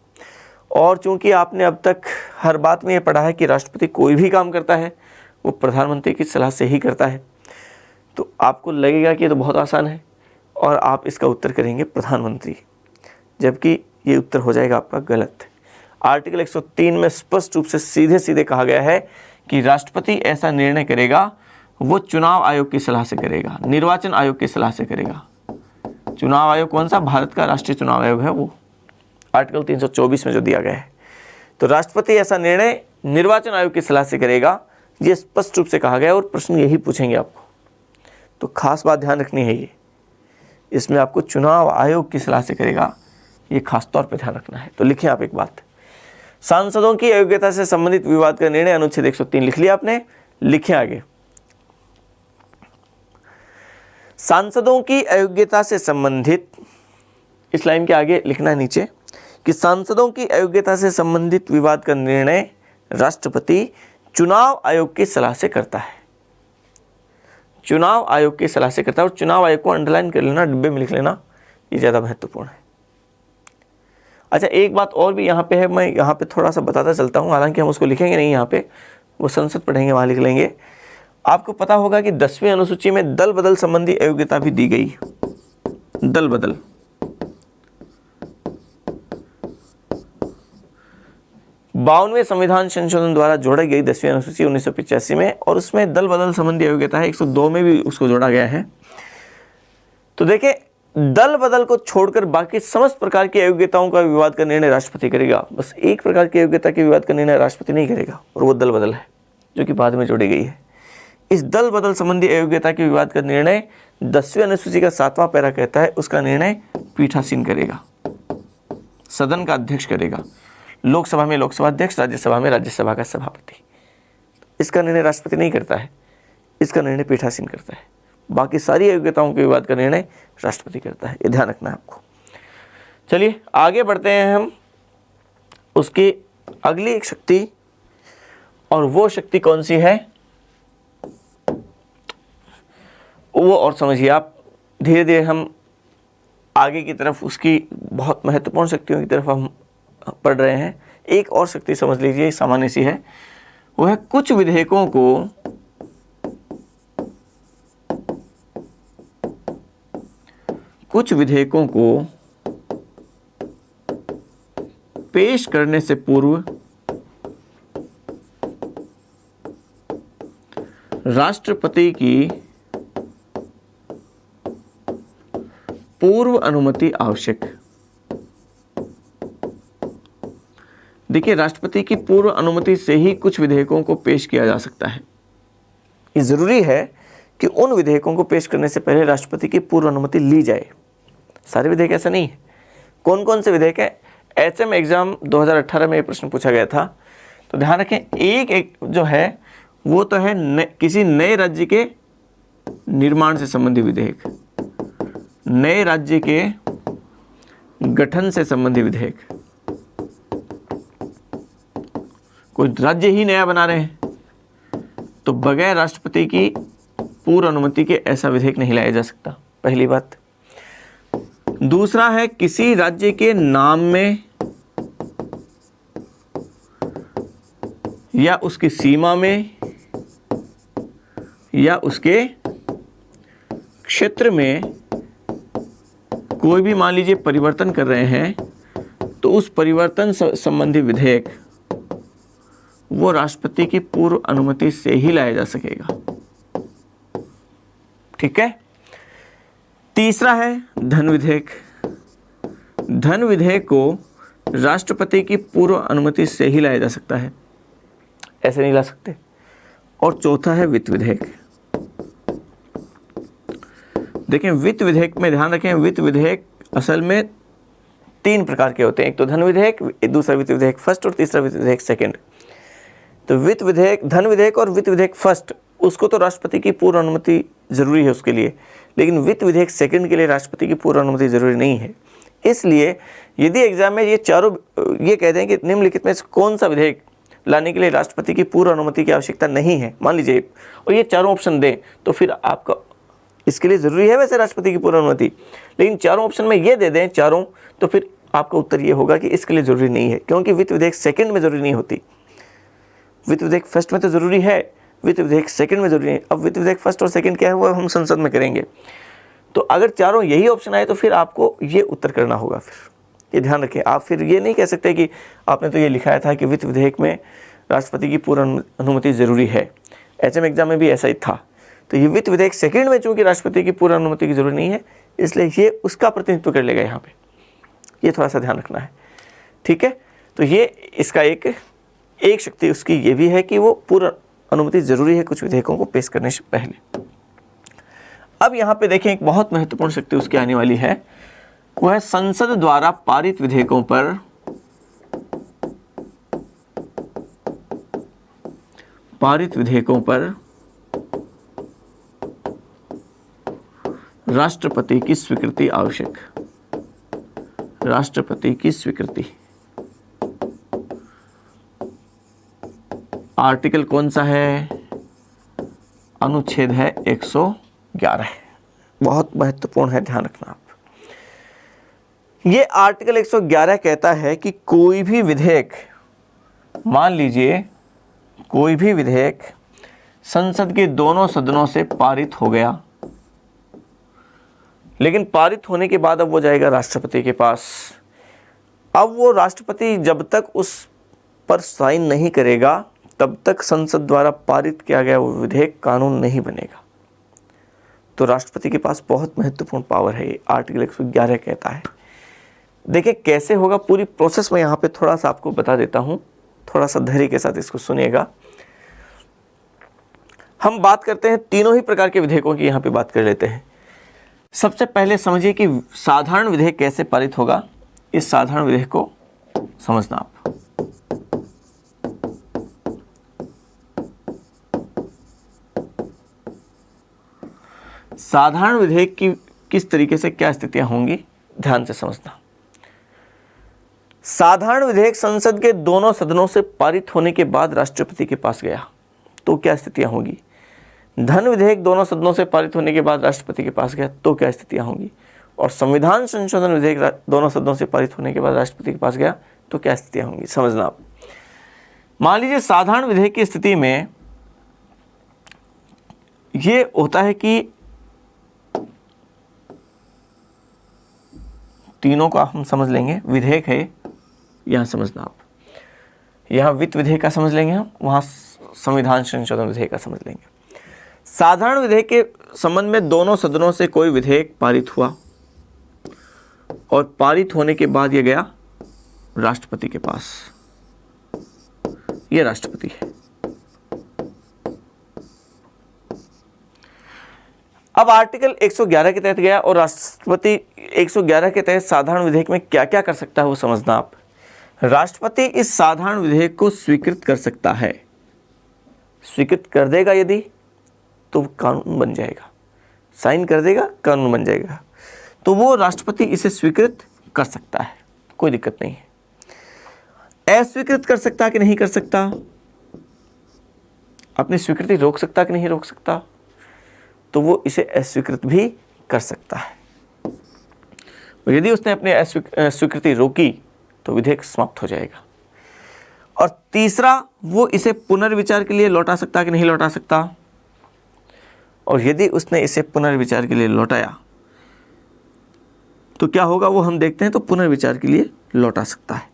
और चूंकि आपने अब तक हर बात में ये पढ़ा है कि राष्ट्रपति कोई भी काम करता है वो प्रधानमंत्री की सलाह से ही करता है, तो आपको लगेगा कि ये तो बहुत आसान है और आप इसका उत्तर करेंगे प्रधानमंत्री, जबकि ये उत्तर हो जाएगा आपका गलत। आर्टिकल 103 में स्पष्ट रूप से सीधे सीधे कहा गया है कि राष्ट्रपति ऐसा निर्णय करेगा वो चुनाव आयोग की सलाह से करेगा, निर्वाचन आयोग की सलाह से करेगा। चुनाव आयोग कौन सा, भारत का राष्ट्रीय चुनाव आयोग है, वो आर्टिकल 324 में जो दिया गया है। तो राष्ट्रपति ऐसा निर्णय निर्वाचन आयोग की सलाह से करेगा, ये स्पष्ट रूप से कहा गया है और प्रश्न यही पूछेंगे आपको। तो खास बात ध्यान रखनी है, ये इसमें आपको चुनाव आयोग की सलाह से करेगा, ये खास तौर पे ध्यान रखना है। तो लिखिए आप एक बात, सांसदों की अयोग्यता से संबंधित विवाद का निर्णय अनुच्छेद 103 लिख लिया आपने, लिखिए आगे। सांसदों की अयोग्यता से संबंधित, इस लाइन के आगे लिखना है नीचे कि सांसदों की अयोग्यता से संबंधित विवाद का निर्णय राष्ट्रपति चुनाव आयोग की सलाह से करता है, चुनाव आयोग की सलाह से करता है। और चुनाव आयोग को अंडरलाइन कर लेना, डिब्बे में लिख लेना, ये ज़्यादा महत्वपूर्ण है। अच्छा, एक बात और भी यहाँ पे है, मैं यहाँ पे थोड़ा सा बताता चलता हूँ, हालांकि हम उसको लिखेंगे नहीं यहाँ पे, वो संसद पढ़ेंगे वहाँ लिख लेंगे। आपको पता होगा कि 10वीं अनुसूची में दल बदल संबंधी अयोग्यता भी दी गई, दल बदल। बावनवें संविधान संशोधन द्वारा जोड़ी गई 10वीं अनुसूची 1985 में, और उसमें दल बदल संबंधी अयोग्यता है 102 में भी उसको जोड़ा गया है। तो देखिए, दल बदल को छोड़कर बाकी समस्त प्रकार की अयोग्यताओं का विवाद का निर्णय राष्ट्रपति करेगा। बस एक प्रकार की अयोग्यता के विवाद का निर्णय राष्ट्रपति नहीं करेगा, और वो दल बदल है, जो कि बाद में जोड़ी गई है। इस दल बदल संबंधी अयोग्यता के विवाद का निर्णय 10वीं अनुसूची का 7वां पैरा कहता है, उसका निर्णय पीठासीन करेगा, सदन का अध्यक्ष करेगा। लोकसभा में लोकसभा अध्यक्ष, राज्यसभा में राज्यसभा का सभापति। इसका निर्णय राष्ट्रपति नहीं करता है, इसका निर्णय पीठासीन करता है। बाकी सारी अयोग्यताओं के विवाद का निर्णय राष्ट्रपति करता है, ये ध्यान रखना है आपको। चलिए आगे बढ़ते हैं हम उसकी अगली एक शक्ति, और वो शक्ति कौन सी है वो और समझिए आप। धीरे धीरे हम आगे की तरफ उसकी बहुत महत्वपूर्ण शक्तियों की तरफ हम पढ़ रहे हैं। एक और शक्ति समझ लीजिए, सामान्य सी है, वो है कुछ विधेयकों को पेश करने से पूर्व राष्ट्रपति की पूर्व अनुमति आवश्यक। देखिए, राष्ट्रपति की पूर्व अनुमति से ही कुछ विधेयकों को पेश किया जा सकता है। ये जरूरी है कि उन विधेयकों को पेश करने से पहले राष्ट्रपति की पूर्व अनुमति ली जाए। सारे विधेयक ऐसा नहीं है। कौन कौन से विधेयक है? HM एग्जाम 2018 में ये प्रश्न पूछा गया था, तो ध्यान रखें, एक जो है वो तो है किसी नए राज्य के निर्माण से संबंधी विधेयक, नए राज्य के गठन से संबंधी विधेयक। कोई राज्य ही नया बना रहे हैं तो बगैर राष्ट्रपति की पूर्व अनुमति के ऐसा विधेयक नहीं लाया जा सकता, पहली बात। दूसरा है किसी राज्य के नाम में या उसकी सीमा में या उसके क्षेत्र में कोई भी मान लीजिए परिवर्तन कर रहे हैं, तो तो उस परिवर्तन संबंधी विधेयक वो राष्ट्रपति की पूर्व अनुमति से ही लाया जा सकेगा। ठीक है। तीसरा है धन विधेयक। धन विधेयक को राष्ट्रपति की पूर्व अनुमति से ही लाया जा सकता है, ऐसे नहीं ला सकते। और चौथा है वित्त विधेयक। देखें, वित्त विधेयक में ध्यान रखें, वित्त विधेयक असल में 3 प्रकार के होते हैं। एक तो धन विधेयक, दूसरा वित्त विधेयक फर्स्ट और तीसरा वित्त विधेयक सेकंड। तो वित्त विधेयक, धन विधेयक और वित्त विधेयक फर्स्ट, उसको तो राष्ट्रपति की पूर्व अनुमति जरूरी है उसके लिए, लेकिन वित्त विधेयक सेकंड के लिए राष्ट्रपति की पूर्व अनुमति जरूरी नहीं है। इसलिए यदि एग्जाम में ये चारों ये कहते हैं कि निम्नलिखित में से कौन सा विधेयक लाने के लिए राष्ट्रपति की पूर्व अनुमति की आवश्यकता नहीं है, मान लीजिए, और ये चारों ऑप्शन दें, तो फिर आपका इसके लिए ज़रूरी है वैसे राष्ट्रपति की पूर्व अनुमति, लेकिन चारों ऑप्शन में ये दे दें चारों, तो फिर आपका उत्तर ये होगा कि इसके लिए ज़रूरी नहीं है, क्योंकि वित्त विधेयक सेकंड में ज़रूरी नहीं होती। वित्त विधेयक फर्स्ट में तो ज़रूरी है, वित्त विधेयक सेकंड में ज़रूरी है। अब वित्त विधेयक फर्स्ट और सेकंड क्या है वो हम संसद में करेंगे। तो अगर चारों यही ऑप्शन आए तो फिर आपको ये उत्तर करना होगा। फिर ये ध्यान रखें, आप फिर ये नहीं कह सकते कि आपने तो ये लिखाया था कि वित्त विधेयक में राष्ट्रपति की पूर्व अनुमति ज़रूरी है। HM एग्जाम में भी ऐसा ही था। तो ये वित्त विधेयक सेकंड में चूंकि राष्ट्रपति की पूर्व अनुमति की जरूरत नहीं है, इसलिए ये उसका प्रतिनिधित्व कर लेगा यहाँ पे। ये थोड़ा सा ध्यान रखना है। ठीक है। तो ये इसका एक शक्ति उसकी ये भी है कि वो पूर्व अनुमति जरूरी है कुछ विधेयकों को पेश करने से पहले। अब यहाँ पे देखें, एक बहुत महत्वपूर्ण शक्ति उसकी आने वाली है, वो है संसद द्वारा पारित विधेयकों पर राष्ट्रपति की स्वीकृति आवश्यक। राष्ट्रपति की स्वीकृति। आर्टिकल कौन सा है? अनुच्छेद है 111। बहुत महत्वपूर्ण है, ध्यान रखना आप। ये आर्टिकल 111 कहता है कि कोई भी विधेयक, मान लीजिए कोई भी विधेयक संसद के दोनों सदनों से पारित हो गया, लेकिन पारित होने के बाद अब वो जाएगा राष्ट्रपति के पास। अब वो राष्ट्रपति जब तक उस पर साइन नहीं करेगा तब तक संसद द्वारा पारित किया गया वो विधेयक कानून नहीं बनेगा। तो राष्ट्रपति के पास बहुत महत्वपूर्ण पावर है, ये आर्टिकल 111 कहता है। देखिए कैसे होगा, पूरी प्रोसेस में यहाँ पे थोड़ा सा आपको बता देता हूँ, थोड़ा सा धैर्य के साथ इसको सुनिएगा। हम बात करते हैं तीनों ही प्रकार के विधेयकों की, यहाँ पे बात कर लेते हैं। सबसे पहले समझिए कि साधारण विधेयक कैसे पारित होगा। इस साधारण विधेयक को समझना आप। साधारण विधेयक की किस तरीके से क्या स्थितियां होंगी, ध्यान से समझना। साधारण विधेयक संसद के दोनों सदनों से पारित होने के बाद राष्ट्रपति के पास गया तो क्या स्थितियां होंगी। धन विधेयक दोनों सदनों से पारित होने के बाद राष्ट्रपति के पास गया तो क्या स्थितियां होंगी। और संविधान संशोधन विधेयक दोनों सदनों से पारित होने के बाद राष्ट्रपति के पास गया तो क्या स्थितियां होंगी, समझना आप। मान लीजिए साधारण विधेयक की स्थिति में ये होता है कि तीनों का हम समझ लेंगे। विधेयक है, यहां समझना आप, यहां वित्त विधेयक का समझ लेंगे हम, वहां संविधान संशोधन विधेयक का समझ लेंगे। साधारण विधेयक के संबंध में दोनों सदनों से कोई विधेयक पारित हुआ और पारित होने के बाद यह गया राष्ट्रपति के पास। यह राष्ट्रपति है। अब आर्टिकल 111 के तहत गया और राष्ट्रपति 111 के तहत साधारण विधेयक में क्या क्या कर सकता है वो समझना आप। राष्ट्रपति इस साधारण विधेयक को स्वीकृत कर सकता है। स्वीकृत कर देगा यदि तो कानून बन जाएगा, साइन कर देगा कानून बन जाएगा। तो वो राष्ट्रपति इसे स्वीकृत कर सकता है, कोई दिक्कत नहीं है। अस्वीकृत कर सकता कि नहीं कर सकता, अपनी स्वीकृति रोक सकता कि नहीं रोक सकता, तो वो इसे अस्वीकृत भी कर सकता है। यदि उसने अपनी स्वीकृति रोकी तो विधेयक समाप्त हो जाएगा। और तीसरा, वो इसे पुनर्विचार के लिए लौटा सकता कि नहीं लौटा सकता। और यदि उसने इसे पुनर्विचार के लिए लौटाया तो क्या होगा वो हम देखते हैं। तो पुनर्विचार के लिए लौटा सकता है।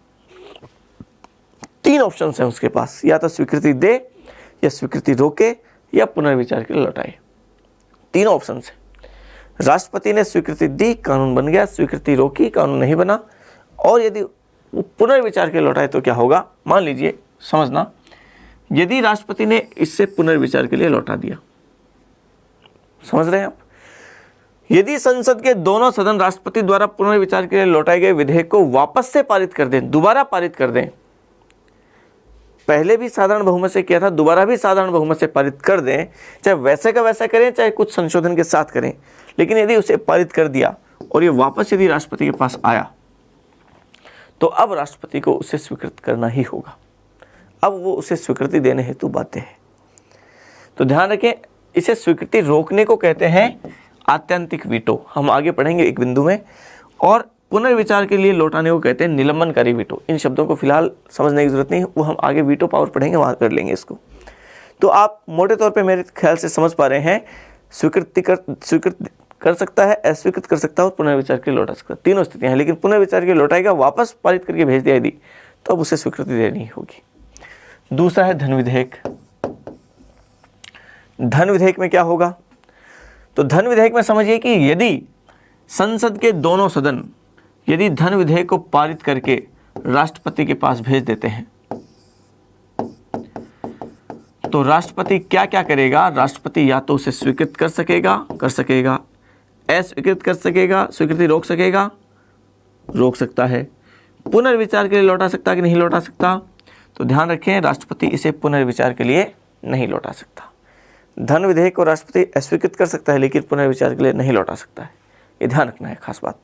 3 ऑप्शन हैं उसके पास, या तो स्वीकृति दे, या स्वीकृति रोके, या पुनर्विचार के लिए लौटाए। 3 ऑप्शन है। राष्ट्रपति ने स्वीकृति दी, कानून बन गया, स्वीकृति रोकी, कानून नहीं बना, और यदि पुनर्विचार के लिए लौटाए तो क्या होगा। मान लीजिए, समझना, यदि राष्ट्रपति ने इससे पुनर्विचार के लिए लौटा दिया, समझ रहे हैं आप, यदि संसद के दोनों सदन राष्ट्रपति द्वारा पुनर्विचार के लिए लौटाए गए विधेयक को वापस से पारित कर दें, दोबारा पारित कर दें, पहले भी साधारण बहुमत से किया था, दोबारा भी साधारण बहुमत से पारित कर दें, चाहे वैसे का वैसा करें, चाहे कुछ संशोधन के साथ करें, लेकिन यदि उसे पारित कर दिया और ये वापस यदि राष्ट्रपति के पास आया, तो अब राष्ट्रपति को उसे स्वीकृत करना ही होगा। अब वो उसे स्वीकृति देने हेतु बाध्य है। तो ध्यान रखें, इसे स्वीकृति रोकने को कहते हैं आत्यंतिक वीटो, हम आगे पढ़ेंगे एक बिंदु में, और पुनर्विचार के लिए लौटाने को कहते हैं निलंबनकारी वीटो। इन शब्दों को फिलहाल समझने की जरूरत नहीं, वो हम आगे वीटो पावर पढ़ेंगे, वहाँ कर लेंगे इसको। तो आप मोटे तौर पे मेरे ख्याल से समझ पा रहे हैं, स्वीकृत कर सकता है, अस्वीकृत कर सकता है और पुनर्विचार के लिए लौटा सकता है, तीनों स्थितियाँ हैं। लेकिन पुनर्विचार के लिए लौटाएगा, वापस पारित करके भेज दिया यदि, तो अब उसे स्वीकृति देनी होगी। दूसरा है धन विधेयक। धन विधेयक में क्या होगा, तो धन विधेयक में समझिए कि यदि संसद के दोनों सदन यदि धन विधेयक को पारित करके राष्ट्रपति के पास भेज देते हैं, तो राष्ट्रपति क्या क्या करेगा। राष्ट्रपति या तो उसे स्वीकृत कर सकेगा, अस्वीकृत कर सकेगा, स्वीकृति रोक सकता है, पुनर्विचार के लिए लौटा सकता कि नहीं लौटा सकता। तो ध्यान रखें, राष्ट्रपति इसे पुनर्विचार के लिए नहीं लौटा सकता। धन विधेयक को राष्ट्रपति अस्वीकृत कर सकता है, लेकिन पुनर्विचार के लिए नहीं लौटा सकता है। ये ध्यान रखना है, खास बात।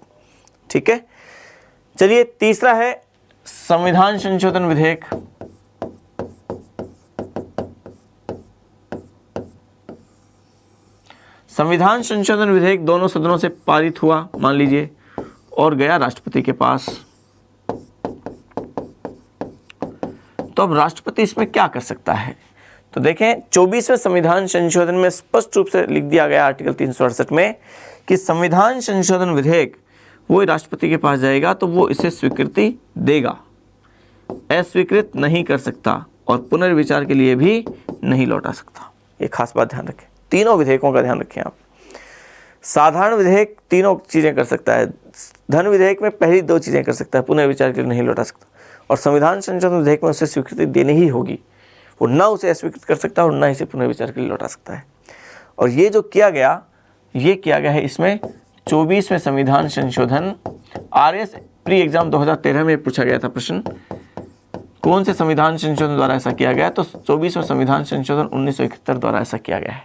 ठीक है, चलिए तीसरा है संविधान संशोधन विधेयक। संविधान संशोधन विधेयक दोनों सदनों से पारित हुआ, मान लीजिए, और गया राष्ट्रपति के पास। तो अब राष्ट्रपति इसमें क्या कर सकता है, तो देखें 24वें संविधान संशोधन में स्पष्ट रूप से लिख दिया गया आर्टिकल 368 में कि संविधान संशोधन विधेयक वो राष्ट्रपति के पास जाएगा तो वो इसे स्वीकृति देगा, अस्वीकृत नहीं कर सकता और पुनर्विचार के लिए भी नहीं लौटा सकता। ये खास बात ध्यान रखें, तीनों विधेयकों का ध्यान रखें आप। साधारण विधेयक तीनों चीज़ें कर सकता है, धन विधेयक में पहली 2 चीज़ें कर सकता है, पुनर्विचार के लिए नहीं लौटा सकता, और संविधान संशोधन विधेयक में उसे स्वीकृति देनी ही होगी। वो ना उसे अस्वीकृत कर सकता है और ना इसे पुनर्विचार के लिए लौटा सकता है। और ये जो किया गया, ये किया गया है इसमें 24वें संविधान संशोधन। RS प्री एग्जाम 2013 में पूछा गया था प्रश्न, कौन से संविधान संशोधन द्वारा ऐसा किया गया, तो 24वां संविधान संशोधन 1971 द्वारा ऐसा किया गया है।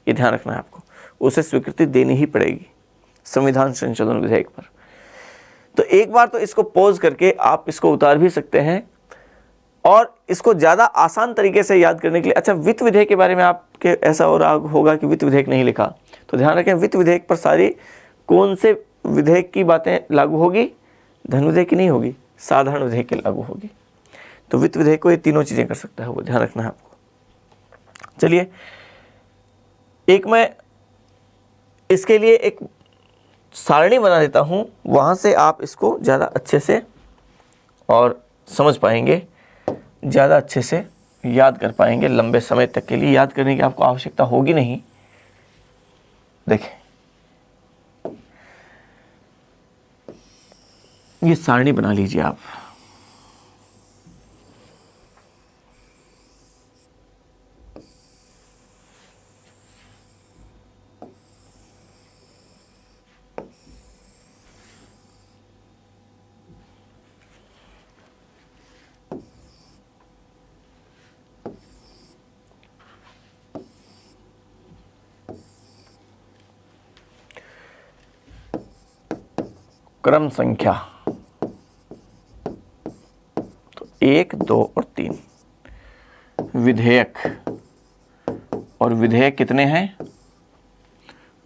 ये ध्यान रखना है आपको, उसे स्वीकृति देनी ही पड़ेगी संविधान संशोधन विधेयक पर। तो एक बार तो इसको पॉज करके आप इसको उतार भी सकते हैं, और इसको ज़्यादा आसान तरीके से याद करने के लिए, अच्छा वित्त विधेयक के बारे में आपके ऐसा और होगा कि वित्त विधेयक नहीं लिखा, तो ध्यान रखें वित्त विधेयक पर सारी कौन से विधेयक की बातें लागू होगी, धन विधेयक की नहीं होगी, साधारण विधेयक की लागू होगी। तो वित्त विधेयक को ये तीनों चीज़ें कर सकता है, वो ध्यान रखना है आपको। चलिए एक मैं इसके लिए एक सारणी बना देता हूँ, वहाँ से आप इसको ज़्यादा अच्छे से और समझ पाएंगे, ज़्यादा अच्छे से याद कर पाएंगे। लंबे समय तक के लिए याद करने की आपको आवश्यकता होगी नहीं। देखें, ये सारणी बना लीजिए आप। क्रम संख्या तो 1, 2 और 3 विधेयक, और विधेयक कितने हैं,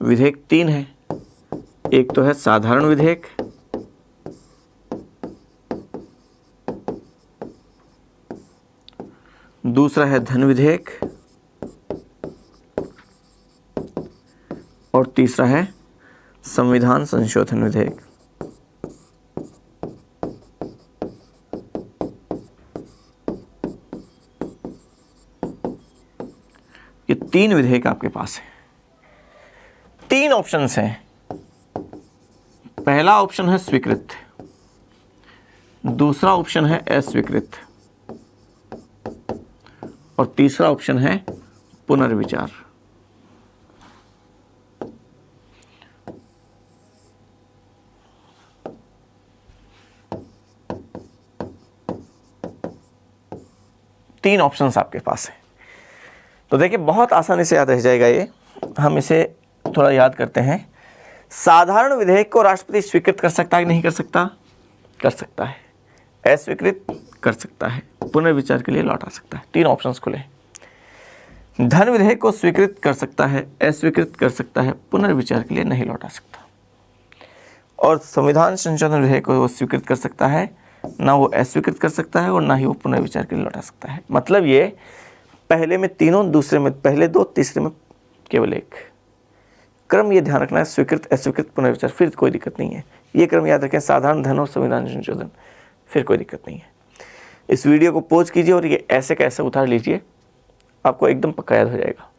विधेयक 3 है। एक तो है साधारण विधेयक, दूसरा है धन विधेयक, और तीसरा है संविधान संशोधन विधेयक। 3 विधेयक आपके पास है। 3 ऑप्शंस हैं। पहला ऑप्शन है स्वीकृत, दूसरा ऑप्शन है अस्वीकृत और तीसरा ऑप्शन है पुनर्विचार। तीन ऑप्शंस आपके पास है। तो देखिए बहुत आसानी से याद रह जाएगा ये। हम इसे थोड़ा याद करते हैं। साधारण विधेयक को राष्ट्रपति स्वीकृत कर सकता है कि नहीं कर सकता? कर सकता है। अस्वीकृत कर सकता है, पुनर्विचार के लिए लौटा सकता है। 3 ऑप्शंस खुले। धन विधेयक को स्वीकृत कर सकता है, अस्वीकृत कर सकता है, पुनर्विचार के लिए नहीं लौटा सकता। और संविधान संशोधन विधेयक को वो स्वीकृत कर सकता है, ना वो अस्वीकृत कर सकता है और ना ही वो पुनर्विचार के लिए लौटा सकता है। मतलब ये पहले में तीनों, दूसरे में पहले 2, तीसरे में केवल 1। क्रम ये ध्यान रखना है, स्वीकृत, अस्वीकृत, पुनर्विचार, फिर कोई दिक्कत नहीं है। ये क्रम याद रखें, साधारण, धन और संविधान संशोधन, फिर कोई दिक्कत नहीं है। इस वीडियो को पॉज कीजिए और ये ऐसे कैसे उतार लीजिए, आपको एकदम पक्का याद हो जाएगा।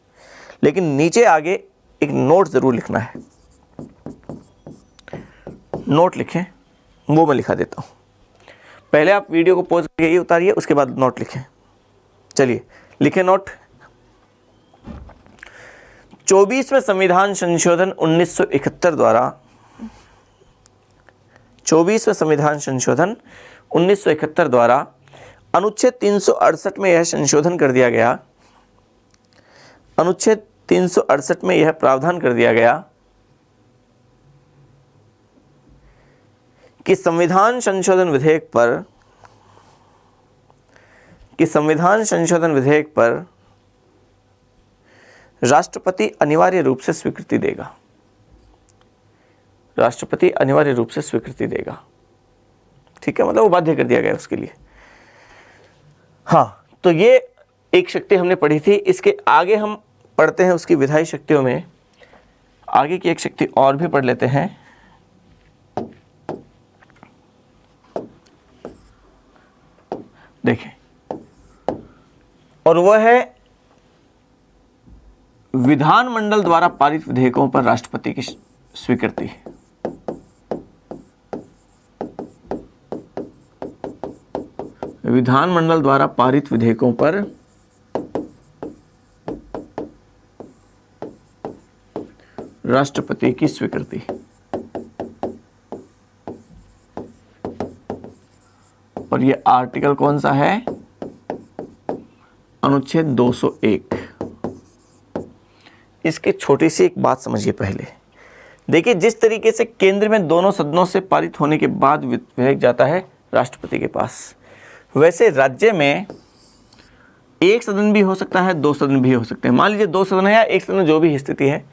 लेकिन नीचे आगे एक नोट ज़रूर लिखना है। नोट लिखें, वो मैं लिखा देता हूँ। पहले आप वीडियो को पॉज करके ये उतारिए, उसके बाद नोट लिखें। चलिए लिखें नोट। 24वें संविधान संशोधन 1971 द्वारा, 24वें संविधान संशोधन 1971 द्वारा अनुच्छेद 368 में यह संशोधन कर दिया गया, अनुच्छेद 368 में यह प्रावधान कर दिया गया कि संविधान संशोधन विधेयक पर राष्ट्रपति अनिवार्य रूप से स्वीकृति देगा। राष्ट्रपति अनिवार्य रूप से स्वीकृति देगा। ठीक है, मतलब वो बाध्य कर दिया गया उसके लिए। हाँ, तो ये एक शक्ति हमने पढ़ी थी। इसके आगे हम पढ़ते हैं उसकी विधायी शक्तियों में। आगे की एक शक्ति और भी पढ़ लेते हैं। देखें, और वह है विधानमंडल द्वारा पारित विधेयकों पर राष्ट्रपति की स्वीकृति। विधानमंडल द्वारा पारित विधेयकों पर राष्ट्रपति की स्वीकृति। और ये आर्टिकल कौन सा है? अनुच्छेद 201। इसकी छोटी सी एक बात समझिए पहले। देखिए, जिस तरीके से केंद्र में दोनों सदनों से पारित होने के बाद विधेयक जाता है राष्ट्रपति के पास, वैसे राज्य में एक सदन भी हो सकता है, 2 सदन भी हो सकते हैं। मान लीजिए 2 सदन है या 1 सदन, जो भी स्थिति है,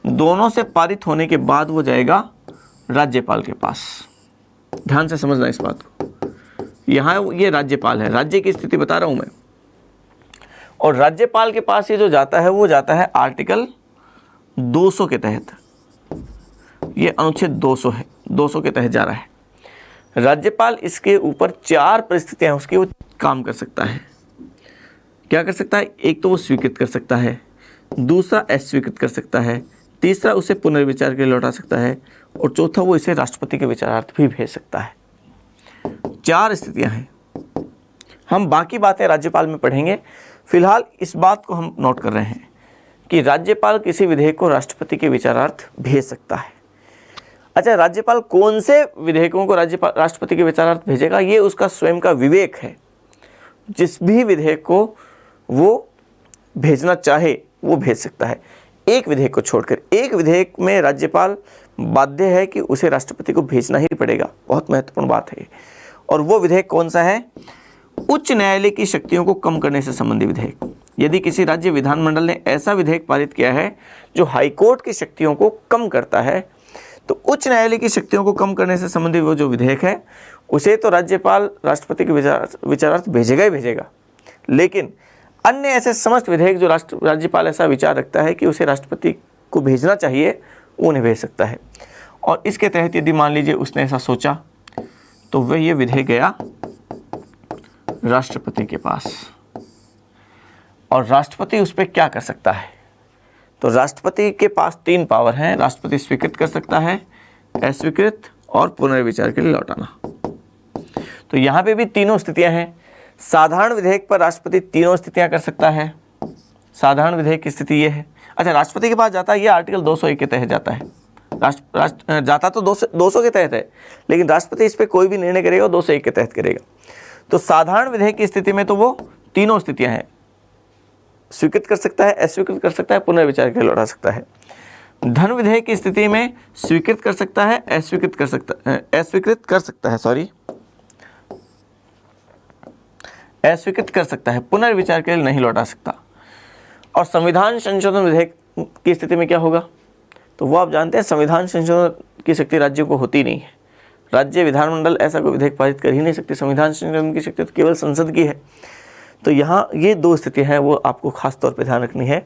दोनों से पारित होने के बाद वो जाएगा राज्यपाल के पास। ध्यान से समझना इस बात को। यहाँ ये राज्यपाल है, राज्य की स्थिति बता रहा हूँ मैं। और राज्यपाल के पास ये जो जाता है वो जाता है आर्टिकल 200 के तहत। ये अनुच्छेद 200 है, 200 के तहत जा रहा है। राज्यपाल इसके ऊपर 4 परिस्थितियां उसकी वो काम कर सकता है। क्या कर सकता है? एक तो वो स्वीकृत कर सकता है, दूसरा अस्वीकृत कर सकता है, तीसरा उसे पुनर्विचार के लिए लौटा सकता है और चौथा वो इसे राष्ट्रपति के विचारार्थ भी भेज सकता है। 4 स्थितियां हैं। हम बाकी बातें राज्यपाल में पढ़ेंगे। फिलहाल इस बात को हम नोट कर रहे हैं कि राज्यपाल किसी विधेयक को राष्ट्रपति के विचारार्थ भेज सकता है। अच्छा, राज्यपाल कौन से विधेयकों को राष्ट्रपति के विचारार्थ भेजेगा, ये उसका स्वयं का विवेक है। जिस भी विधेयक को वो भेजना चाहे वो भेज सकता है, एक विधेयक को छोड़कर। एक विधेयक में राज्यपाल बाध्य है कि उसे राष्ट्रपति को भेजना ही पड़ेगा। बहुत महत्वपूर्ण बात है। और वो विधेयक कौन सा है? उच्च न्यायालय की शक्तियों को कम करने से संबंधित विधेयक। यदि किसी राज्य विधानमंडल ने ऐसा विधेयक पारित किया है जो हाईकोर्ट की शक्तियों को कम करता है, तो उच्च न्यायालय की शक्तियों को कम करने से संबंधित वो जो विधेयक है उसे तो राज्यपाल राष्ट्रपति के विचारार्थ भेजेगा ही भेजेगा। लेकिन अन्य ऐसे समस्त विधेयक जो राज्यपाल ऐसा विचार रखता है कि उसे राष्ट्रपति को भेजना चाहिए, वो उन्हें भेज सकता है। और इसके तहत यदि मान लीजिए उसने ऐसा सोचा, तो वह ये विधेयक गया राष्ट्रपति के पास। और राष्ट्रपति उस पर क्या कर सकता है? तो राष्ट्रपति के पास 3 पावर हैं। राष्ट्रपति स्वीकृत कर सकता है, अस्वीकृत और पुनर्विचार के लिए लौटाना। तो यहाँ पे भी तीनों स्थितियां हैं। साधारण विधेयक पर राष्ट्रपति तीनों स्थितियां कर सकता है। साधारण विधेयक की स्थिति ये है। अच्छा, राष्ट्रपति के पास जाता है, ये आर्टिकल 201 के तहत जाता है। जाता तो 200 के तहत है, लेकिन राष्ट्रपति इस पर कोई भी निर्णय करेगा 201 के तहत करेगा। तो साधारण विधेयक की स्थिति में तो वो तीनों स्थितियां हैं, स्वीकृत कर सकता है, अस्वीकृत कर सकता है, पुनर्विचार के लिए लौटा सकता है। धन विधेयक की स्थिति में स्वीकृत कर सकता है, अस्वीकृत कर सकता है, अस्वीकृत कर सकता है, पुनर्विचार के लिए नहीं लौटा सकता। और संविधान संशोधन विधेयक की स्थिति में क्या होगा, तो वो आप जानते हैं, संविधान संशोधन की शक्ति राज्यों को होती नहीं है। राज्य विधानमंडल ऐसा कोई विधेयक पारित कर ही नहीं सकती। संविधान संशोधन की शक्ति तो केवल संसद की है। तो यहाँ ये 2 स्थितियाँ हैं, वो आपको खास तौर पे ध्यान रखनी है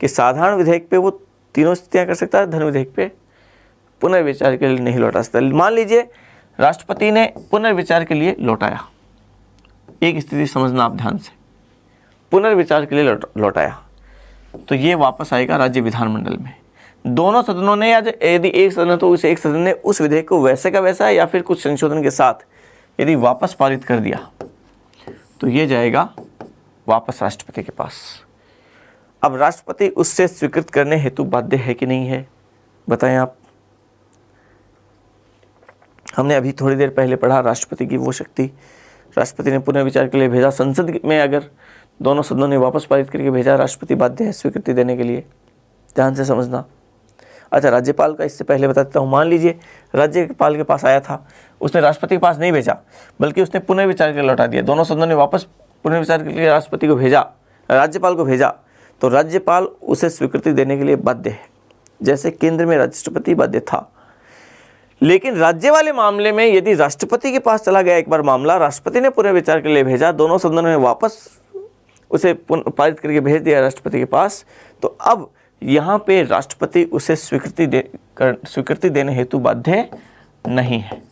कि साधारण विधेयक पे वो तीनों स्थितियाँ कर सकता है, धन विधेयक पे पुनर्विचार के लिए नहीं लौटा सकता। मान लीजिए राष्ट्रपति ने पुनर्विचार के लिए लौटाया, एक स्थिति समझना आप ध्यान से, पुनर्विचार के लिए लौटाया, तो ये वापस आएगा राज्य विधानमंडल में। दोनों सदनों ने, या यदि एक सदन है तो उस एक सदन ने उस विधेयक को वैसे का वैसा या फिर कुछ संशोधन के साथ यदि वापस पारित कर दिया, तो ये जाएगा वापस राष्ट्रपति के पास। अब राष्ट्रपति उससे स्वीकृत करने हेतु बाध्य है कि नहीं है, बताएं आप। हमने अभी थोड़ी देर पहले पढ़ा राष्ट्रपति की वो शक्ति। राष्ट्रपति ने पुनर्विचार के लिए भेजा, संसद में अगर दोनों सदनों ने वापस पारित करके भेजा, राष्ट्रपति बाध्य है स्वीकृति देने के लिए। ध्यान से समझना। अच्छा, राज्यपाल का इससे पहले बता देता हूँ। मान लीजिए राज्यपाल के पास आया था, उसने राष्ट्रपति के पास नहीं भेजा, बल्कि उसने पुनर्विचार के लिए लौटा दिया। दोनों सदनों ने वापस पुनर्विचार के लिए राष्ट्रपति को भेजा, राज्यपाल को भेजा, तो राज्यपाल उसे स्वीकृति देने के लिए बाध्य है, जैसे केंद्र में राष्ट्रपति बाध्य था। लेकिन राज्य वाले मामले में यदि राष्ट्रपति के पास चला गया एक बार मामला, राष्ट्रपति ने पुनर्विचार के लिए भेजा, दोनों सदनों ने वापस उसे पारित करके भेज दिया राष्ट्रपति के पास, तो अब यहाँ पे राष्ट्रपति उसे स्वीकृति देने हेतु बाध्य नहीं है।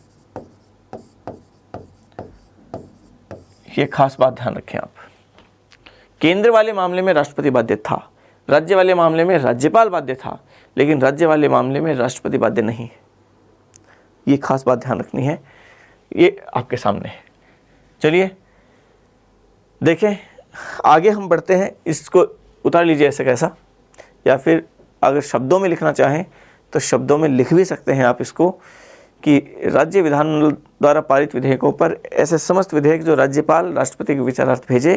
ये खास बात ध्यान रखें आप। केंद्र वाले मामले में राष्ट्रपति बाध्य था, राज्य वाले मामले में राज्यपाल बाध्य था, लेकिन राज्य वाले मामले में राष्ट्रपति बाध्य नहीं है। ये खास बात ध्यान रखनी है, ये आपके सामने है। चलिए देखें, आगे हम बढ़ते हैं। इसको उतार लीजिए ऐसे कैसा, या फिर अगर शब्दों में लिखना चाहें तो शब्दों में लिख भी सकते हैं आप इसको, कि राज्य विधानमंडल द्वारा पारित विधेयकों पर ऐसे समस्त विधेयक जो राज्यपाल राष्ट्रपति के विचारार्थ भेजे,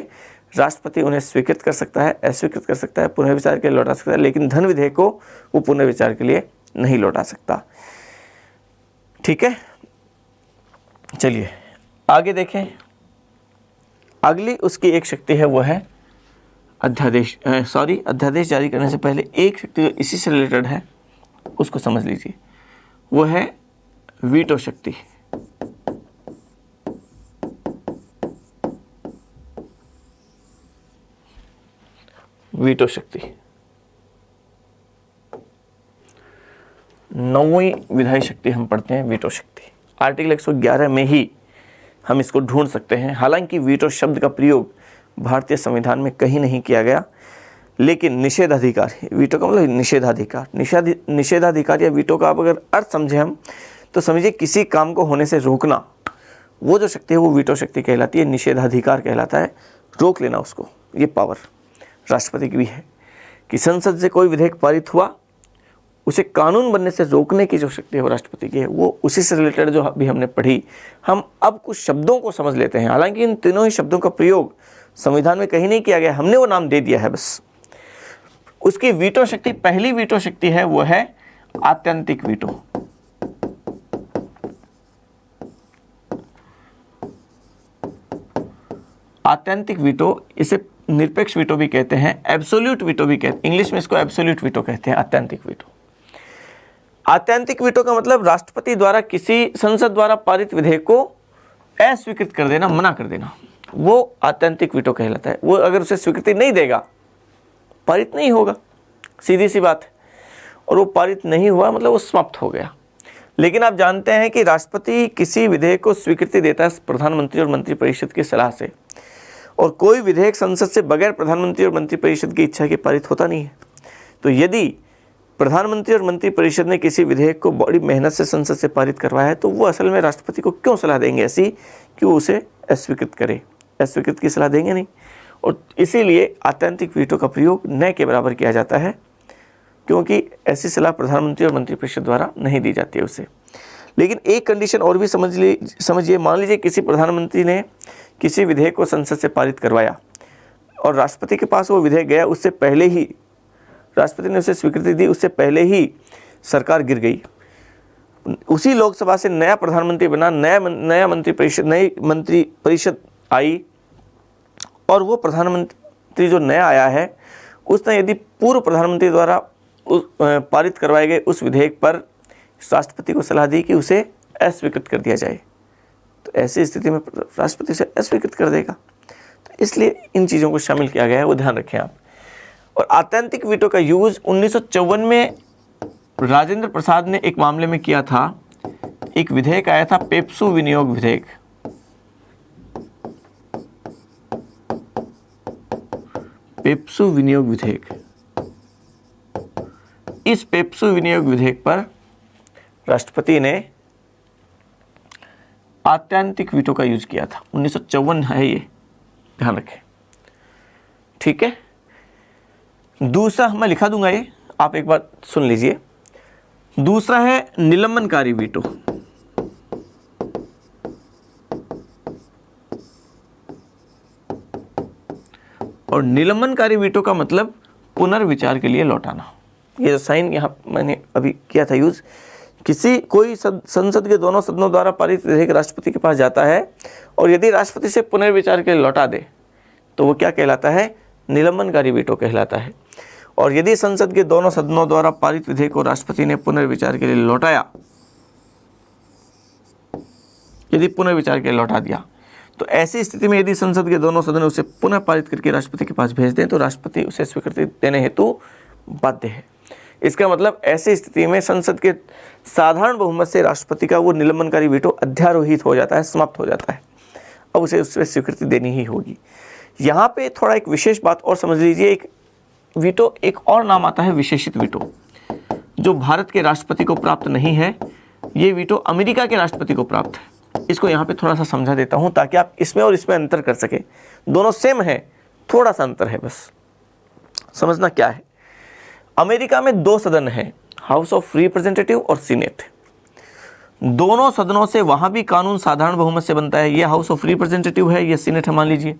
राष्ट्रपति उन्हें स्वीकृत कर सकता है, अस्वीकृत कर सकता है, पुनर्विचार के लिए लौटा सकता है, लेकिन धन विधेयक को वो पुनर्विचार के लिए नहीं लौटा सकता। ठीक है, चलिए आगे देखें। अगली उसकी एक शक्ति है, वो है अध्यादेश। अध्यादेश जारी करने से पहले एक शक्ति जो इसी से रिलेटेड है उसको समझ लीजिए, वो है वीटो शक्ति। वीटो शक्ति 9वीं विधायी शक्ति हम पढ़ते हैं, वीटो शक्ति। आर्टिकल 111 में ही हम इसको ढूंढ सकते हैं। हालांकि वीटो शब्द का प्रयोग भारतीय संविधान में कहीं नहीं किया गया, लेकिन निषेधाधिकार, वीटो का मतलब निषेधाधिकार, निषेधाधिकार या वीटो का आप अगर अर्थ समझे हम, तो समझिए किसी काम को होने से रोकना, वो जो शक्ति है वो वीटो शक्ति कहलाती है, निषेधाधिकार कहलाता है, रोक लेना उसको। ये पावर राष्ट्रपति की भी है कि संसद से कोई विधेयक पारित हुआ, उसे कानून बनने से रोकने की जो शक्ति है वो राष्ट्रपति की है। वो उसी से रिलेटेड जो अभी हमने पढ़ी। हम अब कुछ शब्दों को समझ लेते हैं। हालांकि इन तीनों ही शब्दों का प्रयोग संविधान में कहीं नहीं किया गया, हमने वो नाम दे दिया है बस। उसकी वीटो शक्ति, पहली वीटो शक्ति है वो है आत्यंतिक वीटो। आत्यंतिक वीटो, इसे निरपेक्ष वीटो भी कहते हैं, एब्सोल्यूट वीटो भी कहते हैं, इंग्लिश में इसको एब्सोल्यूट वीटो कहते हैं, आत्यंतिक वीटो। आत्यंतिक वीटो का मतलब राष्ट्रपति द्वारा किसी संसद द्वारा पारित विधेयक को अस्वीकृत कर देना, मना कर देना, वो आत्यंतिक वीटो कहलाता है। वो अगर उसे स्वीकृति नहीं देगा, पारित नहीं होगा, सीधी सी बात है। और वो पारित नहीं हुआ मतलब वो समाप्त हो गया। लेकिन आप जानते हैं कि राष्ट्रपति किसी विधेयक को स्वीकृति देता है प्रधानमंत्री और मंत्रिपरिषद की सलाह से, और कोई विधेयक संसद से बगैर प्रधानमंत्री और मंत्रिपरिषद की इच्छा के पारित होता नहीं है। तो यदि प्रधानमंत्री और मंत्रिपरिषद ने किसी विधेयक को बड़ी मेहनत से संसद से पारित करवाया है तो वो असल में राष्ट्रपति को क्यों सलाह देंगे ऐसी कि वो उसे अस्वीकृत करे? अस्वीकृत की सलाह देंगे नहीं। और इसीलिए आत्यंतिक वीटो का प्रयोग न के बराबर किया जाता है, क्योंकि ऐसी सलाह प्रधानमंत्री और मंत्रिपरिषद द्वारा नहीं दी जाती है उसे। लेकिन एक कंडीशन और भी समझिए, मान लीजिए किसी प्रधानमंत्री ने किसी विधेयक को संसद से पारित करवाया और राष्ट्रपति के पास वो विधेयक गया, उससे पहले ही राष्ट्रपति ने उसे स्वीकृति दी, उससे पहले ही सरकार गिर गई। उसी लोकसभा से नया प्रधानमंत्री बना, नई मंत्री परिषद आई, और वो प्रधानमंत्री जो नया आया है उसने यदि पूर्व प्रधानमंत्री द्वारा पारित करवाए गए उस विधेयक पर राष्ट्रपति को सलाह दी कि उसे अस्वीकृत कर दिया जाए, तो ऐसी स्थिति में राष्ट्रपति उसे अस्वीकृत कर देगा। तो इसलिए इन चीज़ों को शामिल किया गया है, वो ध्यान रखें आप। और आत्यंतिक वीटो का यूज़ 1954 में राजेंद्र प्रसाद ने एक मामले में किया था। एक विधेयक आया था, पेप्सू विनियोग विधेयक। पेप्सू विनियोग विधेयक, इस पेप्सू विनियोग विधेयक पर राष्ट्रपति ने आत्यंतिक वीटो का यूज किया था। 1954 है ये, ध्यान रखें, ठीक है। दूसरा मैं लिखा दूंगा, ये आप एक बार सुन लीजिए। दूसरा है निलंबनकारी वीटो। और निलंबनकारी वीटो का मतलब पुनर्विचार के लिए लौटाना। ये जो साइन यहाँ मैंने अभी किया था यूज, कोई संसद के दोनों सदनों द्वारा पारित विधेयक राष्ट्रपति के पास जाता है और यदि राष्ट्रपति से पुनर्विचार के लिए लौटा दे तो वो क्या कहलाता है? निलंबनकारी वीटो कहलाता है। और यदि संसद के दोनों सदनों द्वारा पारित विधेयक को राष्ट्रपति ने पुनर्विचार के लिए लौटाया, यदि पुनर्विचार के लिए लौटा दिया, तो ऐसी स्थिति में यदि संसद के दोनों सदन उसे पुनः पारित करके राष्ट्रपति के पास भेज दें तो राष्ट्रपति उसे स्वीकृति देने हेतु बाध्य है। इसका मतलब ऐसी स्थिति में संसद के साधारण बहुमत से राष्ट्रपति का वो निलंबनकारी वीटो अध्यारोहित हो जाता है, समाप्त हो जाता है। अब उसे उसमें स्वीकृति देनी ही होगी। यहाँ पे थोड़ा एक विशेष बात और समझ लीजिए। एक वीटो, एक और नाम आता है विशेषित वीटो, जो भारत के राष्ट्रपति को प्राप्त नहीं है। ये वीटो अमेरिका के राष्ट्रपति को प्राप्त है। इसको यहाँ पे थोड़ा सा समझा देता हूँ ताकि आप इसमें और इसमें अंतर कर सके। दोनों सेम है, थोड़ा सा अंतर है, बस समझना क्या है। अमेरिका में दो सदन है, हाउस ऑफ रिप्रेजेंटेटिव और सीनेट। दोनों सदनों से वहाँ भी कानून साधारण बहुमत से बनता है। ये हाउस ऑफ रिप्रेजेंटेटिव है, ये सीनेट है, मान लीजिए।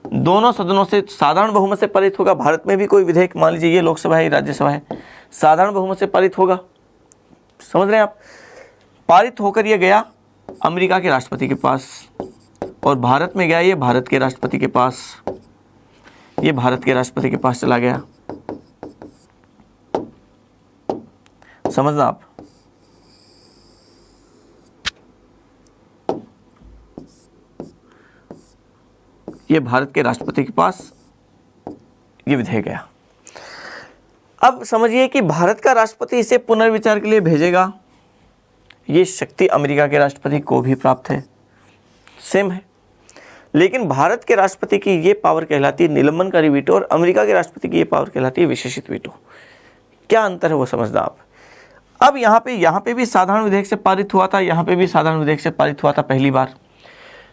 दोनों सदनों से साधारण बहुमत से पारित होगा। भारत में भी कोई विधेयक, मान लीजिए ये लोकसभा है, राज्यसभा है, साधारण बहुमत से पारित होगा। समझ रहे हैं आप? पारित होकर ये गया अमेरिका के राष्ट्रपति के पास और भारत में गया ये भारत के राष्ट्रपति के पास, ये भारत के राष्ट्रपति के पास चला गया। समझना आप? ये भारत के राष्ट्रपति के पास ये विधेयक गया। अब समझिए कि भारत का राष्ट्रपति इसे पुनर्विचार के लिए भेजेगा। ये शक्ति अमेरिका के राष्ट्रपति को भी प्राप्त है, सेम है। लेकिन भारत के राष्ट्रपति की ये पावर कहलाती है निलंबनकारी वीटो और अमेरिका के राष्ट्रपति की ये पावर कहलाती है विशेषित वीटो। क्या अंतर है वो समझना आप। अब यहाँ पे भी साधारण विधेयक से पारित हुआ था, यहाँ पे भी साधारण विधेयक से पारित हुआ था पहली बार।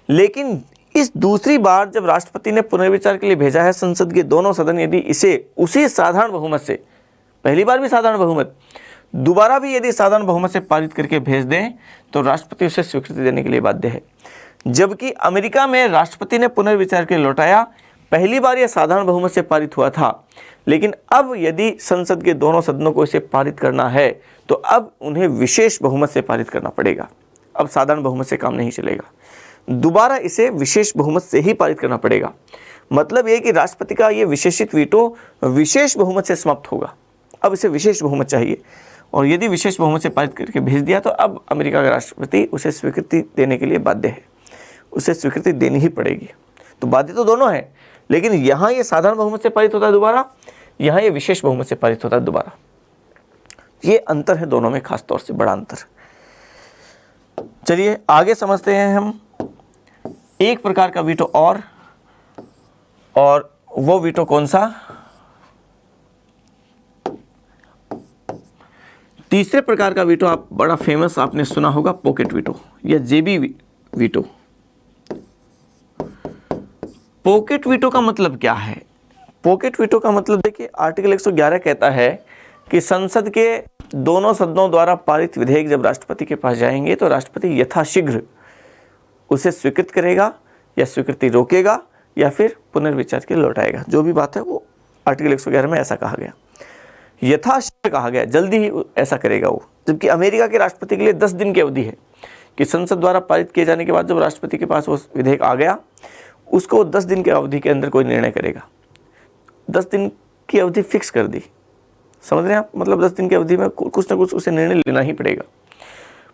लेकिन इस दूसरी बार जब राष्ट्रपति ने पुनर्विचार के लिए भेजा है संसद के दोनों सदन यदि इसे उसी साधारण बहुमत से, पहली बार भी साधारण बहुमत, दोबारा भी यदि साधारण बहुमत से पारित करके भेज दें तो राष्ट्रपति उसे स्वीकृति देने के लिए बाध्य है। जबकि अमेरिका में राष्ट्रपति ने पुनर्विचार के लिए लौटाया, पहली बार यह साधारण बहुमत से पारित हुआ था, लेकिन अब यदि संसद के दोनों सदनों को इसे पारित करना है तो अब उन्हें विशेष बहुमत से पारित करना पड़ेगा। अब साधारण बहुमत से काम नहीं चलेगा, दोबारा इसे विशेष बहुमत से ही पारित करना पड़ेगा। मतलब यह कि राष्ट्रपति का ये विशेषित वीटो विशेष बहुमत से समाप्त होगा। अब इसे विशेष बहुमत चाहिए और यदि विशेष बहुमत से पारित करके भेज दिया तो अब अमेरिका का राष्ट्रपति उसे स्वीकृति देने के लिए बाध्य है, उसे स्वीकृति देनी ही पड़ेगी। तो बाध्य तो दोनों है, लेकिन यहाँ ये साधारण बहुमत से पारित होता है दोबारा, यहाँ ये विशेष बहुमत से पारित होता है दोबारा। ये अंतर है दोनों में, खास तौर से बड़ा अंतर। चलिए आगे समझते हैं हम एक प्रकार का वीटो और वो वीटो कौन सा? तीसरे प्रकार का वीटो आप बड़ा फेमस आपने सुना होगा, पॉकेट वीटो या जेबी वीटो। पॉकेट वीटो का मतलब क्या है? पॉकेट वीटो का मतलब देखिए, आर्टिकल 111 कहता है कि संसद के दोनों सदनों द्वारा पारित विधेयक जब राष्ट्रपति के पास जाएंगे तो राष्ट्रपति यथाशीघ्र उसे स्वीकृत करेगा या स्वीकृति रोकेगा या फिर पुनर्विचार के लिए लौटाएगा। जो भी बात है वो आर्टिकल 111 में ऐसा कहा गया, यथाशीघ्र कहा गया, जल्दी ही ऐसा करेगा वो। जबकि अमेरिका के राष्ट्रपति के लिए 10 दिन की अवधि है कि संसद द्वारा पारित किए जाने के बाद जब राष्ट्रपति के पास वो विधेयक आ गया, उसको 10 दिन की अवधि के अंदर कोई निर्णय करेगा। 10 दिन की अवधि फिक्स कर दी, समझ रहे हैं आप? मतलब 10 दिन की अवधि में कुछ ना कुछ उसे निर्णय लेना ही पड़ेगा।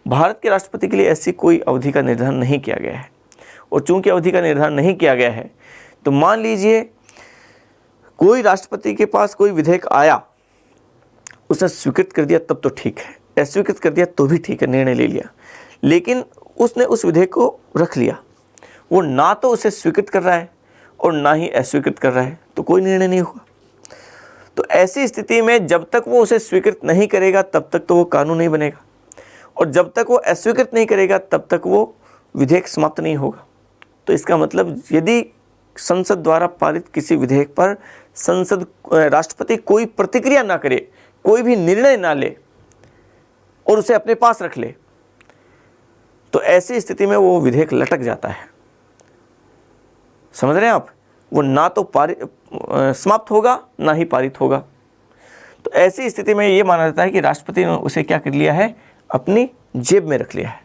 भारत के राष्ट्रपति के लिए ऐसी कोई अवधि का निर्धारण नहीं किया गया है, और चूंकि अवधि का निर्धारण नहीं किया गया है तो मान लीजिए कोई राष्ट्रपति के पास कोई विधेयक आया, उसने स्वीकृत कर दिया तब तो ठीक है, अस्वीकृत कर दिया तो भी ठीक है, निर्णय ले लिया, लेकिन उसने उस विधेयक को रख लिया, वो ना तो उसे स्वीकृत कर रहा है और ना ही अस्वीकृत कर रहा है, तो कोई निर्णय नहीं हुआ। तो ऐसी स्थिति में जब तक वो उसे स्वीकृत नहीं करेगा तब तक तो वो कानून नहीं बनेगा, और जब तक वो अस्वीकृत नहीं करेगा तब तक वो विधेयक समाप्त नहीं होगा। तो इसका मतलब यदि संसद द्वारा पारित किसी विधेयक पर राष्ट्रपति कोई प्रतिक्रिया ना करे, कोई भी निर्णय ना ले और उसे अपने पास रख ले, तो ऐसी स्थिति में वो विधेयक लटक जाता है। समझ रहे हैं आप? वो ना तो समाप्त होगा ना ही पारित होगा। तो ऐसी स्थिति में ये माना जाता है कि राष्ट्रपति ने उसे क्या कर लिया है, अपनी जेब में रख लिया है,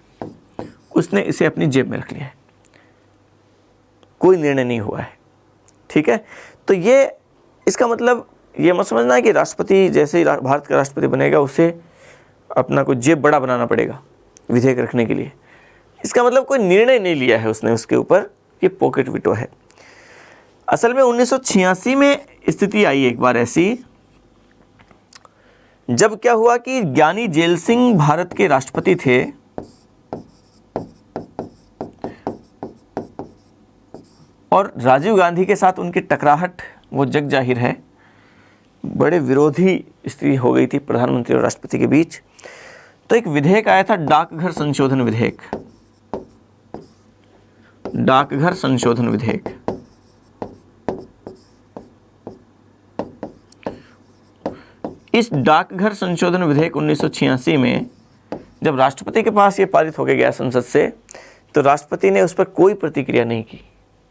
उसने इसे अपनी जेब में रख लिया है, कोई निर्णय नहीं हुआ है। ठीक है, तो ये इसका मतलब ये मत समझना है कि राष्ट्रपति जैसे ही भारत का राष्ट्रपति बनेगा उसे अपना कोई जेब बड़ा बनाना पड़ेगा विधेयक रखने के लिए। इसका मतलब कोई निर्णय नहीं लिया है उसने उसके ऊपर, ये पॉकेट वीटो है। असल में 1986 में स्थिति आई एक बार ऐसी, जब क्या हुआ कि ज्ञानी जेल सिंह भारत के राष्ट्रपति थे, और राजीव गांधी के साथ उनकी टकराहट वो जग जाहिर है, बड़े विरोधी स्थिति हो गई थी प्रधानमंत्री और राष्ट्रपति के बीच। तो एक विधेयक आया था, डाकघर संशोधन विधेयक। डाकघर संशोधन विधेयक, इस डाकघर संशोधन विधेयक 1986 में जब राष्ट्रपति के पास ये पारित होके गया संसद से, तो राष्ट्रपति ने उस पर कोई प्रतिक्रिया नहीं की,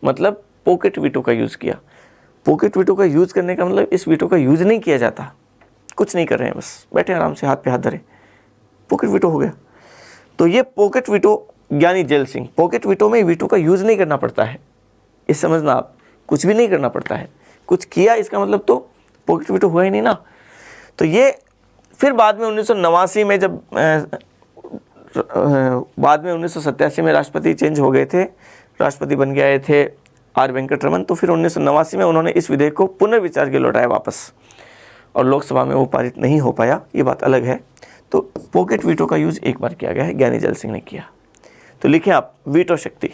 मतलब पॉकेट वीटो का यूज़ किया। पॉकेट वीटो का यूज़ करने का मतलब इस वीटो का यूज़ नहीं किया जाता, कुछ नहीं कर रहे हैं, बस बैठे आराम से हाथ पे हाथ धरे, पॉकेट वीटो हो गया। तो ये पॉकेट वीटो, ज्ञानी जेल सिंह, पॉकेट वीटो में वीटो का यूज़ नहीं करना पड़ता है, ये समझना आप, कुछ भी नहीं करना पड़ता है। कुछ किया इसका मतलब तो पॉकेट वीटो हुआ ही नहीं ना। तो ये फिर बाद में 1989 में जब बाद में 1987 में राष्ट्रपति चेंज हो गए थे, राष्ट्रपति बन के आए थे आर वेंकटरमन, तो फिर 1989 में उन्होंने इस विधेयक को पुनर्विचार के लौटाया वापस, और लोकसभा में वो पारित नहीं हो पाया, ये बात अलग है। तो पॉकेट वीटो का यूज़ एक बार किया गया है, ज्ञानी जेल सिंह ने किया। तो लिखें आप वीटो शक्ति,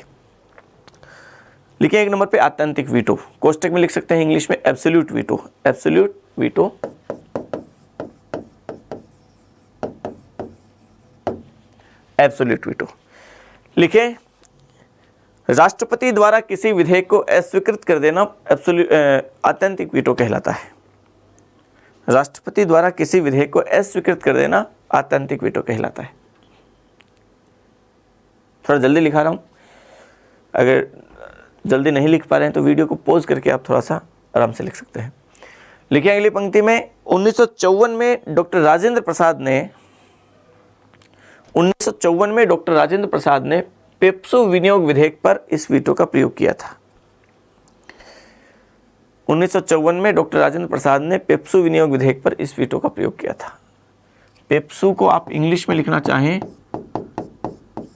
लिखें एक नंबर पे आत्यंतिक वीटो, कोष्टक में लिख सकते हैं इंग्लिश में absolute veto, absolute veto, absolute veto. लिखें राष्ट्रपति द्वारा किसी विधेयक को अस्वीकृत कर देना आत्यंतिक वीटो कहलाता है। राष्ट्रपति द्वारा किसी विधेयक को अस्वीकृत कर देना आत्यंतिक वीटो कहलाता है। थोड़ा जल्दी लिखा रहा हूँ, अगर जल्दी नहीं लिख पा रहे हैं तो वीडियो को पॉज करके आप थोड़ा सा आराम से लिख सकते हैं। लिखिए अगली पंक्ति में 1954 में डॉक्टर राजेंद्र प्रसाद ने पेप्सो विनियोग विधेयक पर इस वीटो का प्रयोग किया था। 1954 में डॉक्टर राजेंद्र प्रसाद ने पेप्सो विनियोग विधेयक पर इस वीटो का प्रयोग किया था। पेप्सू को आप इंग्लिश में लिखना चाहें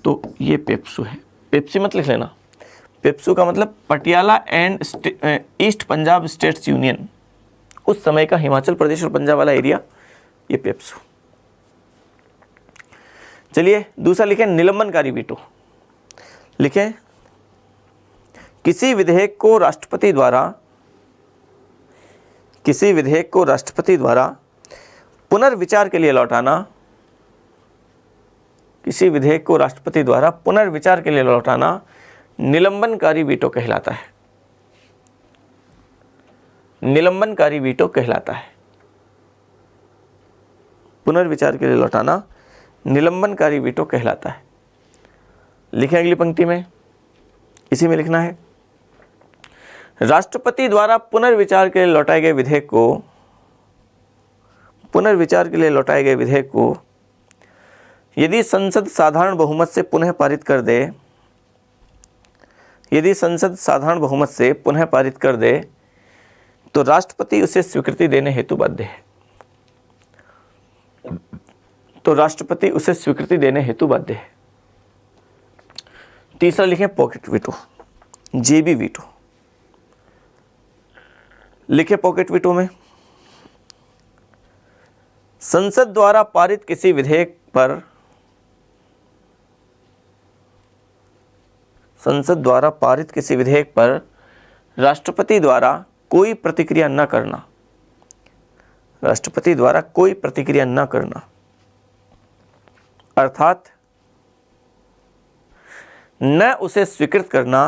तो ये पेप्सू है, पेप्सी मत लिख लेना। पेप्सू का मतलब Patiala and east Punjab states union, उस समय का हिमाचल प्रदेश और पंजाब वाला एरिया, ये पेप्सू। चलिए दूसरा लिखें निलंबनकारी वीटो। लिखें किसी विधेयक को राष्ट्रपति द्वारा पुनर्विचार के लिए लौटाना किसी विधेयक को राष्ट्रपति द्वारा पुनर्विचार के लिए लौटाना निलंबनकारी वीटो कहलाता है। निलंबनकारी वीटो कहलाता है। पुनर्विचार के लिए लौटाना निलंबनकारी वीटो कहलाता है। लिखें अगली पंक्ति में, इसी में लिखना है, राष्ट्रपति द्वारा पुनर्विचार के लिए लौटाए गए विधेयक को यदि संसद साधारण बहुमत से पुनः पारित कर दे तो राष्ट्रपति उसे स्वीकृति देने हेतु बाध्य है। तीसरा लिखें पॉकेट वीटो, जेबी वीटो। लिखे पॉकेट वीटो में, संसद द्वारा पारित किसी विधेयक पर राष्ट्रपति द्वारा कोई प्रतिक्रिया न करना, अर्थात न उसे स्वीकृत करना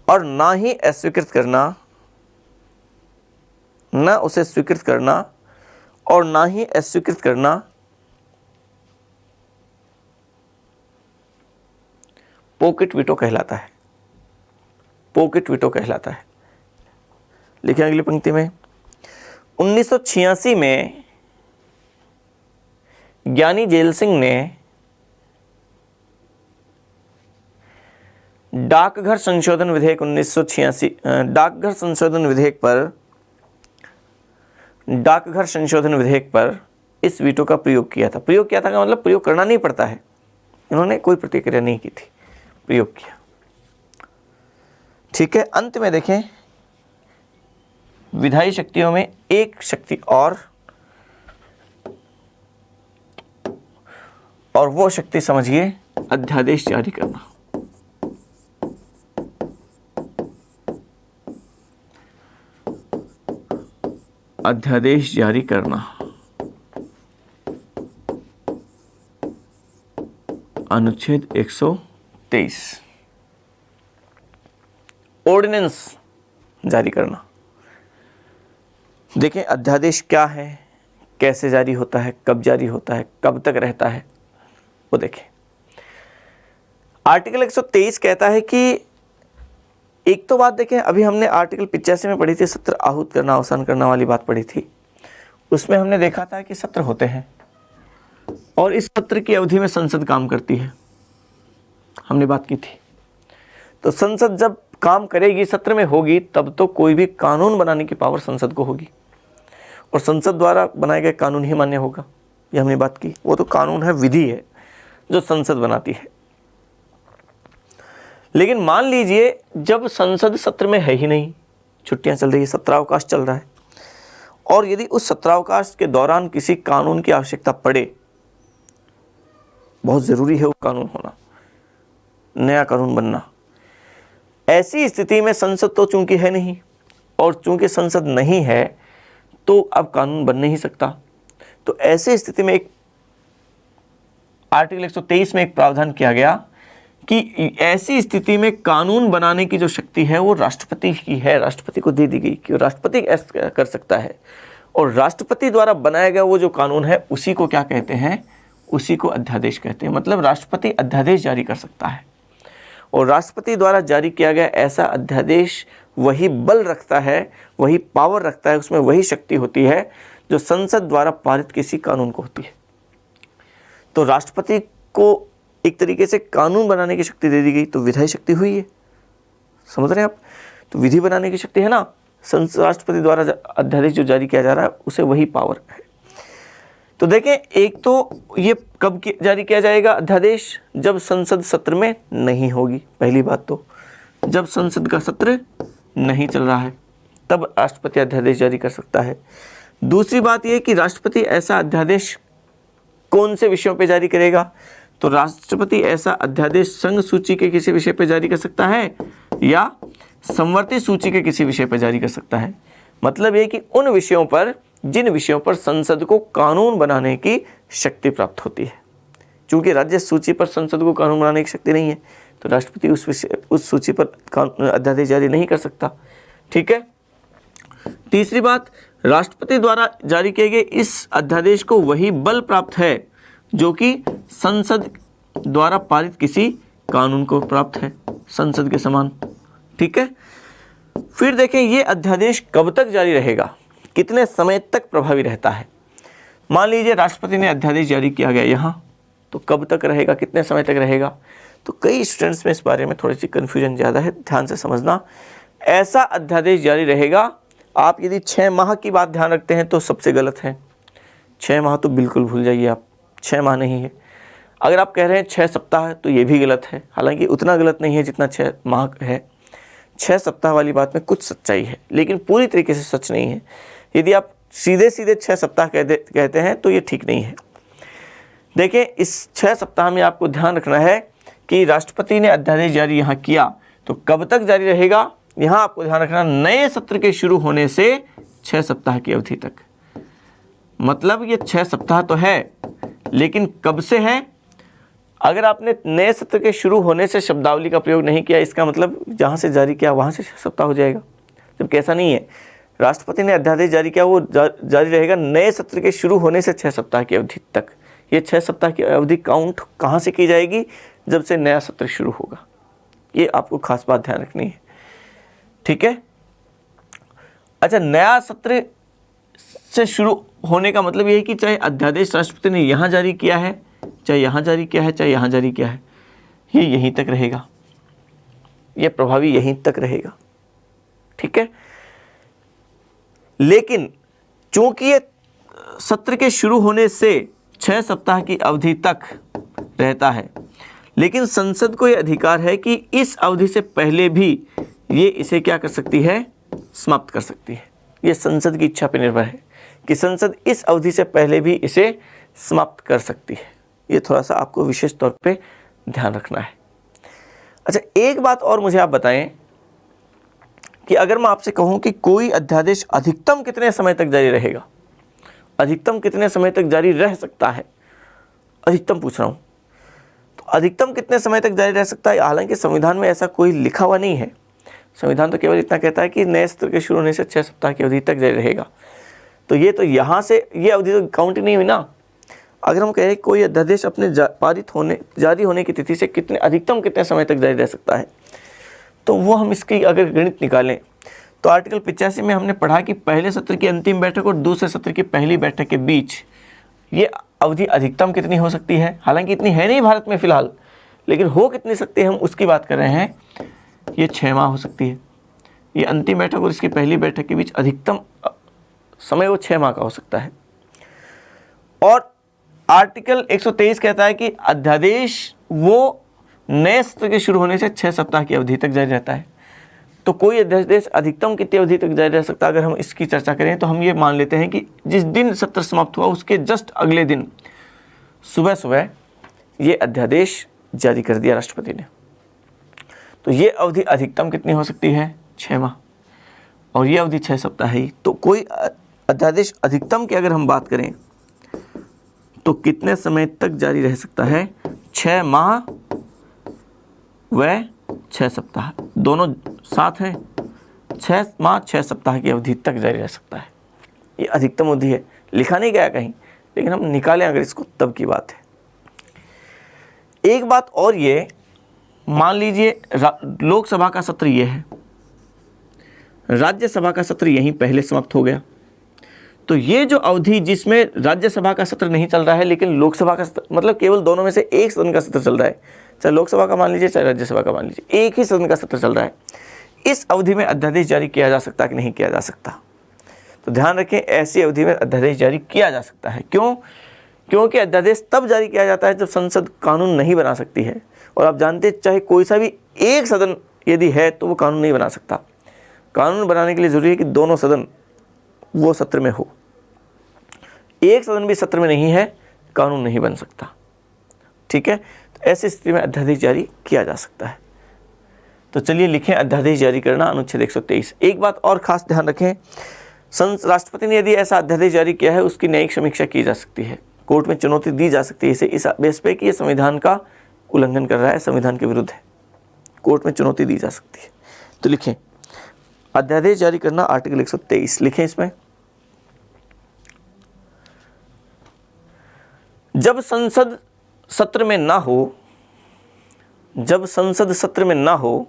और ना ही अस्वीकृत करना, पॉकेट वीटो कहलाता है। लिखें अगली पंक्ति में, 1986 में ज्ञानी जेल सिंह ने डाकघर संशोधन विधेयक पर इस वीटो का प्रयोग किया था। प्रयोग किया था का मतलब प्रयोग करना नहीं पड़ता है, इन्होंने कोई प्रतिक्रिया नहीं की थी, प्रयोग किया। ठीक है, अंत में देखें, विधायी शक्तियों में एक शक्ति और वो शक्ति समझिए, अध्यादेश जारी करना। अध्यादेश जारी करना, अनुच्छेद 123, ऑर्डिनेंस जारी करना। देखें अध्यादेश क्या है, कैसे जारी होता है, कब जारी होता है, कब तक रहता है, वो देखें। आर्टिकल 123 कहता है कि एक तो बात देखें, अभी हमने आर्टिकल 85 में पढ़ी थी, सत्र आहूत करना, अवसान करना वाली बात पढ़ी थी। उसमें हमने देखा था कि सत्र होते हैं और इस सत्र की अवधि में संसद काम करती है, हमने बात की थी। तो संसद जब काम करेगी, सत्र में होगी, तब तो कोई भी कानून बनाने की पावर संसद को होगी और संसद द्वारा बनाए गए कानून ही मान्य होगा, ये हमने बात की। वो तो कानून है, विधि है जो संसद बनाती है। लेकिन मान लीजिए जब संसद सत्र में है ही नहीं, छुट्टियां चल रही है, सत्रावकाश चल रहा है, और यदि उस सत्रावकाश के दौरान किसी कानून की आवश्यकता पड़े, बहुत ज़रूरी है वो कानून होना, नया कानून बनना, ऐसी स्थिति में संसद तो चूंकि है नहीं, और चूंकि संसद नहीं है तो अब कानून बन नहीं सकता। तो ऐसी स्थिति में एक आर्टिकल 123 में एक प्रावधान किया गया कि ऐसी स्थिति में कानून बनाने की जो शक्ति है वो राष्ट्रपति की है, राष्ट्रपति को दे दी गई कि राष्ट्रपति ऐसा कर सकता है, और राष्ट्रपति द्वारा बनाया गया वो जो कानून है उसी को क्या कहते हैं, उसी को अध्यादेश कहते हैं। मतलब राष्ट्रपति अध्यादेश जारी कर सकता है, और राष्ट्रपति द्वारा जारी किया गया ऐसा अध्यादेश वही बल रखता है, वही पावर रखता है, उसमें वही शक्ति होती है जो संसद द्वारा पारित किसी कानून को होती है। तो राष्ट्रपति को एक तरीके से कानून बनाने की शक्ति दे दी गई, तो विधायी शक्ति हुई है, समझ रहे हैं आप। तो विधि बनाने की शक्ति है ना, राष्ट्रपति द्वारा अध्यादेश जो जारी किया जा रहा है उसे वही पावर है। तो देखें, एक तो ये कब जारी किया जाएगा अध्यादेश, जब संसद सत्र में नहीं होगी, पहली बात तो जब संसद का सत्र नहीं चल रहा है तब राष्ट्रपति अध्यादेश जारी कर सकता है। दूसरी बात यह कि राष्ट्रपति ऐसा अध्यादेश कौन से विषयों पे जारी करेगा, तो राष्ट्रपति ऐसा अध्यादेश संघ सूची के किसी विषय पे जारी कर सकता है या संवर्ती सूची के किसी विषय पर जारी कर सकता है। मतलब ये कि उन विषयों पर जिन विषयों पर संसद को कानून बनाने की शक्ति प्राप्त होती है। चूंकि राज्य सूची पर संसद को कानून बनाने की शक्ति नहीं है, तो राष्ट्रपति उस सूची पर अध्यादेश जारी नहीं कर सकता। ठीक है। तीसरी बात, राष्ट्रपति द्वारा जारी किए गए इस अध्यादेश को वही बल प्राप्त है जो कि संसद द्वारा पारित किसी कानून को प्राप्त है, संसद के समान। ठीक है। फिर देखें ये अध्यादेश कब तक जारी रहेगा, कितने समय तक प्रभावी रहता है। मान लीजिए राष्ट्रपति ने अध्यादेश जारी किया गया यहाँ, तो कब तक रहेगा, कितने समय तक रहेगा। तो कई स्टूडेंट्स में इस बारे में थोड़ी सी कन्फ्यूजन ज़्यादा है, ध्यान से समझना। ऐसा अध्यादेश जारी रहेगा, आप यदि 6 माह की बात ध्यान रखते हैं तो सबसे गलत है। 6 माह तो बिल्कुल भूल जाइए आप, 6 माह नहीं है। अगर आप कह रहे हैं 6 सप्ताह तो ये भी गलत है, हालांकि उतना गलत नहीं है जितना 6 माह है। 6 सप्ताह वाली बात में कुछ सच्चाई है, लेकिन पूरी तरीके से सच नहीं है। यदि आप सीधे 6 सप्ताह कहते हैं तो ये ठीक नहीं है। देखिए इस 6 सप्ताह में आपको ध्यान रखना है कि राष्ट्रपति ने अध्यादेश जारी यहाँ किया तो कब तक जारी रहेगा। यहाँ आपको ध्यान रखना, नए सत्र के शुरू होने से 6 सप्ताह की अवधि तक। मतलब ये 6 सप्ताह तो है, लेकिन कब से है। अगर आपने नए सत्र के शुरू होने से शब्दावली का प्रयोग नहीं किया, इसका मतलब जहाँ से जारी किया वहाँ से 6 सप्ताह हो जाएगा, जबकि ऐसा नहीं है। राष्ट्रपति ने अध्यादेश जारी किया, वो जारी रहेगा नए सत्र के शुरू होने से 6 सप्ताह की अवधि तक। ये 6 सप्ताह की अवधि काउंट कहाँ से की जाएगी, जब से नया सत्र शुरू होगा। ये आपको खास बात ध्यान रखनी है। ठीक है। अच्छा, नया सत्र से शुरू होने का मतलब ये है कि चाहे अध्यादेश राष्ट्रपति ने यहाँ जारी किया है, चाहे यहाँ जारी किया है, चाहे यहाँ जारी किया है, ये यहीं तक रहेगा, ये प्रभावी यहीं तक रहेगा। ठीक है। लेकिन चूंकि ये सत्र के शुरू होने से 6 सप्ताह की अवधि तक रहता है, लेकिन संसद को यह अधिकार है कि इस अवधि से पहले भी ये इसे क्या कर सकती है, समाप्त कर सकती है। ये संसद की इच्छा पर निर्भर है कि संसद इस अवधि से पहले भी इसे समाप्त कर सकती है। ये थोड़ा सा आपको विशेष तौर पे ध्यान रखना है। अच्छा, एक बात और मुझे आप बताएं कि अगर मैं आपसे कहूं कि कोई अध्यादेश अधिकतम कितने समय तक जारी रहेगा, अधिकतम कितने समय तक जारी रह सकता है, अधिकतम पूछ रहा हूं, तो अधिकतम कितने समय तक जारी रह सकता है। हालांकि संविधान में ऐसा कोई लिखा हुआ नहीं है, संविधान तो केवल इतना कहता है कि नए सत्र के शुरू होने से 6 सप्ताह की अवधि तक जारी रहेगा। तो यहाँ से ये अवधि तो काउंट नहीं हुई ना। अगर हम कहें कोई अध्यादेश अपने जारी होने की तिथि से अधिकतम कितने समय तक जारी रह सकता है, तो वो हम इसकी अगर गणित निकालें तो आर्टिकल 85 में हमने पढ़ा कि पहले सत्र की अंतिम बैठक और दूसरे सत्र की पहली बैठक के बीच ये अवधि अधिकतम कितनी हो सकती है। हालांकि इतनी है नहीं भारत में फिलहाल, लेकिन हो कितनी सकती है हम उसकी बात कर रहे हैं। ये 6 माह हो सकती है। ये अंतिम बैठक और इसकी पहली बैठक के बीच अधिकतम समय वो 6 माह का हो सकता है। और आर्टिकल 123 कहता है कि अध्यादेश वो नए सत्र के शुरू होने से 6 सप्ताह की अवधि तक जारी रहता है। तो कोई अध्यादेश अधिकतम कितनी अवधि तक जारी रह सकता है, अगर हम इसकी चर्चा करें तो हम ये मान लेते हैं कि जिस दिन सत्र समाप्त हुआ उसके जस्ट अगले दिन सुबह सुबह ये अध्यादेश जारी कर दिया राष्ट्रपति ने, तो ये अवधि अधिकतम कितनी हो सकती है, 6 माह, और ये अवधि 6 सप्ताह है। तो कोई अध्यादेश अधिकतम की अगर हम बात करें तो कितने समय तक जारी रह सकता है, 6 माह व 6 सप्ताह, दोनों साथ हैं। 6 माह 6 सप्ताह की अवधि तक जारी रह सकता है। ये अधिकतम अवधि है, लिखा नहीं गया कहीं, लेकिन हम निकालें अगर इसको तब की बात है। एक बात और ये, मान लीजिए लोकसभा का सत्र ये है, राज्यसभा का सत्र यहीं पहले समाप्त हो गया, तो ये जो अवधि जिसमें राज्यसभा का सत्र नहीं चल रहा है लेकिन लोकसभा का सत्र, मतलब केवल दोनों में से एक सदन का सत्र चल रहा है, चाहे लोकसभा का मान लीजिए चाहे राज्यसभा का मान लीजिए, एक ही सदन का सत्र चल रहा है, इस अवधि में अध्यादेश जारी किया जा सकता है कि नहीं किया जा सकता। तो ध्यान रखें, ऐसी अवधि में अध्यादेश जारी किया जा सकता है। क्यों? क्योंकि अध्यादेश तब जारी किया जाता है जब संसद कानून नहीं बना सकती है, और आप जानते हैं चाहे कोई सा भी एक सदन यदि है तो वो कानून नहीं बना सकता। कानून बनाने के लिए ज़रूरी है कि दोनों सदन वो सत्र में हो। एक सदन भी सत्र में नहीं है, कानून नहीं बन सकता। ठीक है, तो ऐसी स्थिति में अध्यादेश जारी किया जा सकता है। तो चलिए लिखें अध्यादेश जारी करना, अनुच्छेद 123। एक बात और खास ध्यान रखें, राष्ट्रपति ने यदि ऐसा अध्यादेश जारी किया है, उसकी न्यायिक समीक्षा की जा सकती है, कोर्ट में चुनौती दी जा सकती है इसे इस बेस पे कि ये संविधान का उल्लंघन कर रहा है, संविधान के विरुद्ध है, कोर्ट में चुनौती दी जा सकती है। तो लिखें अध्यादेश जारी करना, आर्टिकल 123 लिखें इसमें। जब संसद सत्र में ना हो, जब संसद सत्र में ना हो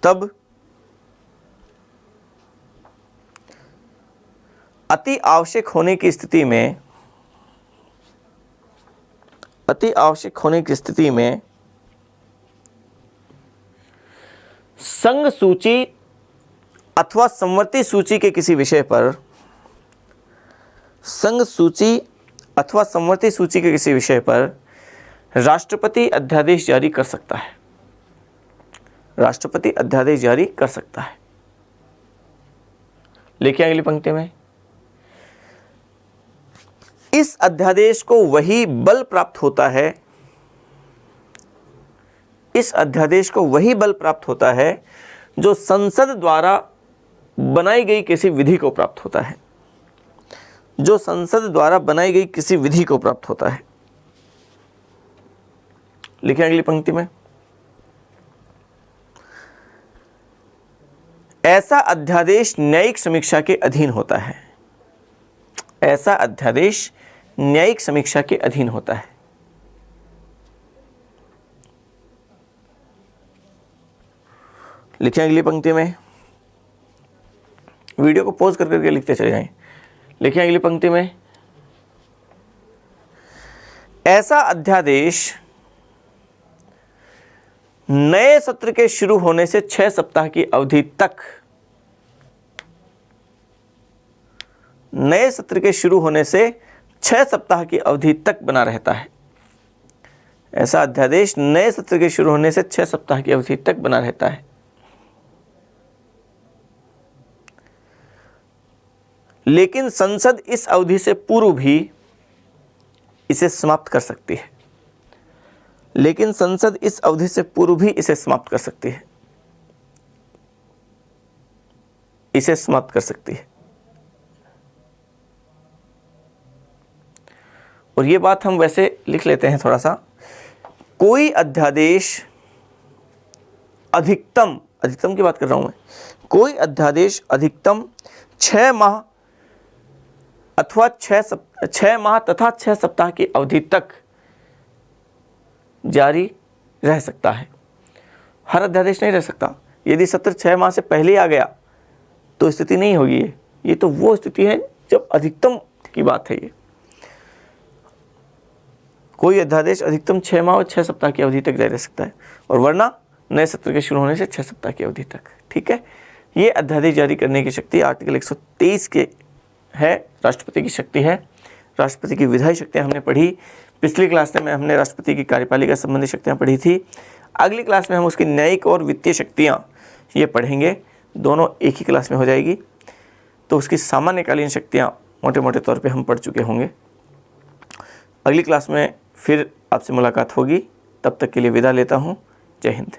तब अति आवश्यक होने की स्थिति में, अति आवश्यक होने की स्थिति में संघ सूची अथवा संवर्ती सूची के किसी विषय पर, संघ सूची अथवा संवर्ती सूची के किसी विषय पर राष्ट्रपति अध्यादेश जारी कर सकता है, राष्ट्रपति अध्यादेश जारी कर सकता है। लिखिए अगली पंक्ति में, इस अध्यादेश को वही बल प्राप्त होता है, इस अध्यादेश को वही बल प्राप्त होता है जो संसद द्वारा बनाई गई किसी विधि को प्राप्त होता है, जो संसद द्वारा बनाई गई किसी विधि को प्राप्त होता है। लिखें अगली पंक्ति में, ऐसा अध्यादेश न्यायिक समीक्षा के अधीन होता है, ऐसा अध्यादेश न्यायिक समीक्षा के अधीन होता है। लिखें अगली पंक्ति में, वीडियो को पॉज कर करके लिखते चले जाएं। लिखें अगली पंक्ति में, ऐसा अध्यादेश नए सत्र के शुरू होने से 6 सप्ताह की अवधि तक, नए सत्र के शुरू होने से 6 सप्ताह की अवधि तक बना रहता है। ऐसा अध्यादेश नए सत्र के शुरू होने से 6 सप्ताह की अवधि तक बना रहता है। लेकिन संसद इस अवधि से पूर्व भी इसे समाप्त कर सकती है, लेकिन संसद इस अवधि से पूर्व भी इसे समाप्त कर सकती है, इसे समाप्त कर सकती है। और ये बात हम वैसे लिख लेते हैं थोड़ा सा, कोई अध्यादेश अधिकतम, अधिकतम की बात कर रहा हूं मैं, कोई अध्यादेश अधिकतम 6 माह अथवा 6 माह तथा 6 सप्ताह की अवधि तक जारी रह सकता है। हर अध्यादेश नहीं रह सकता। यदि सत्र 6 माह से पहले ही आ गया तो स्थिति नहीं होगी। ये तो वो स्थिति है जब अधिकतम की बात है। ये कोई अध्यादेश अधिकतम 6 माह और 6 सप्ताह की अवधि तक जारी रह सकता है, और वरना नए सत्र के शुरू होने से 6 सप्ताह की अवधि तक। ठीक है, ये अध्यादेश जारी करने की शक्ति आर्टिकल 123 के है, राष्ट्रपति की शक्ति है। राष्ट्रपति की विधायी शक्तियाँ हमने पढ़ी। पिछली क्लास में हमने राष्ट्रपति की कार्यपालिका संबंधी शक्तियाँ पढ़ी थी। अगली क्लास में हम उसकी न्यायिक और वित्तीय शक्तियाँ ये पढ़ेंगे, दोनों एक ही क्लास में हो जाएगी। तो उसकी सामान्यकालीन शक्तियाँ मोटे मोटे तौर पे हम पढ़ चुके होंगे। अगली क्लास में फिर आपसे मुलाकात होगी, तब तक के लिए विदा लेता हूँ। जय हिंद।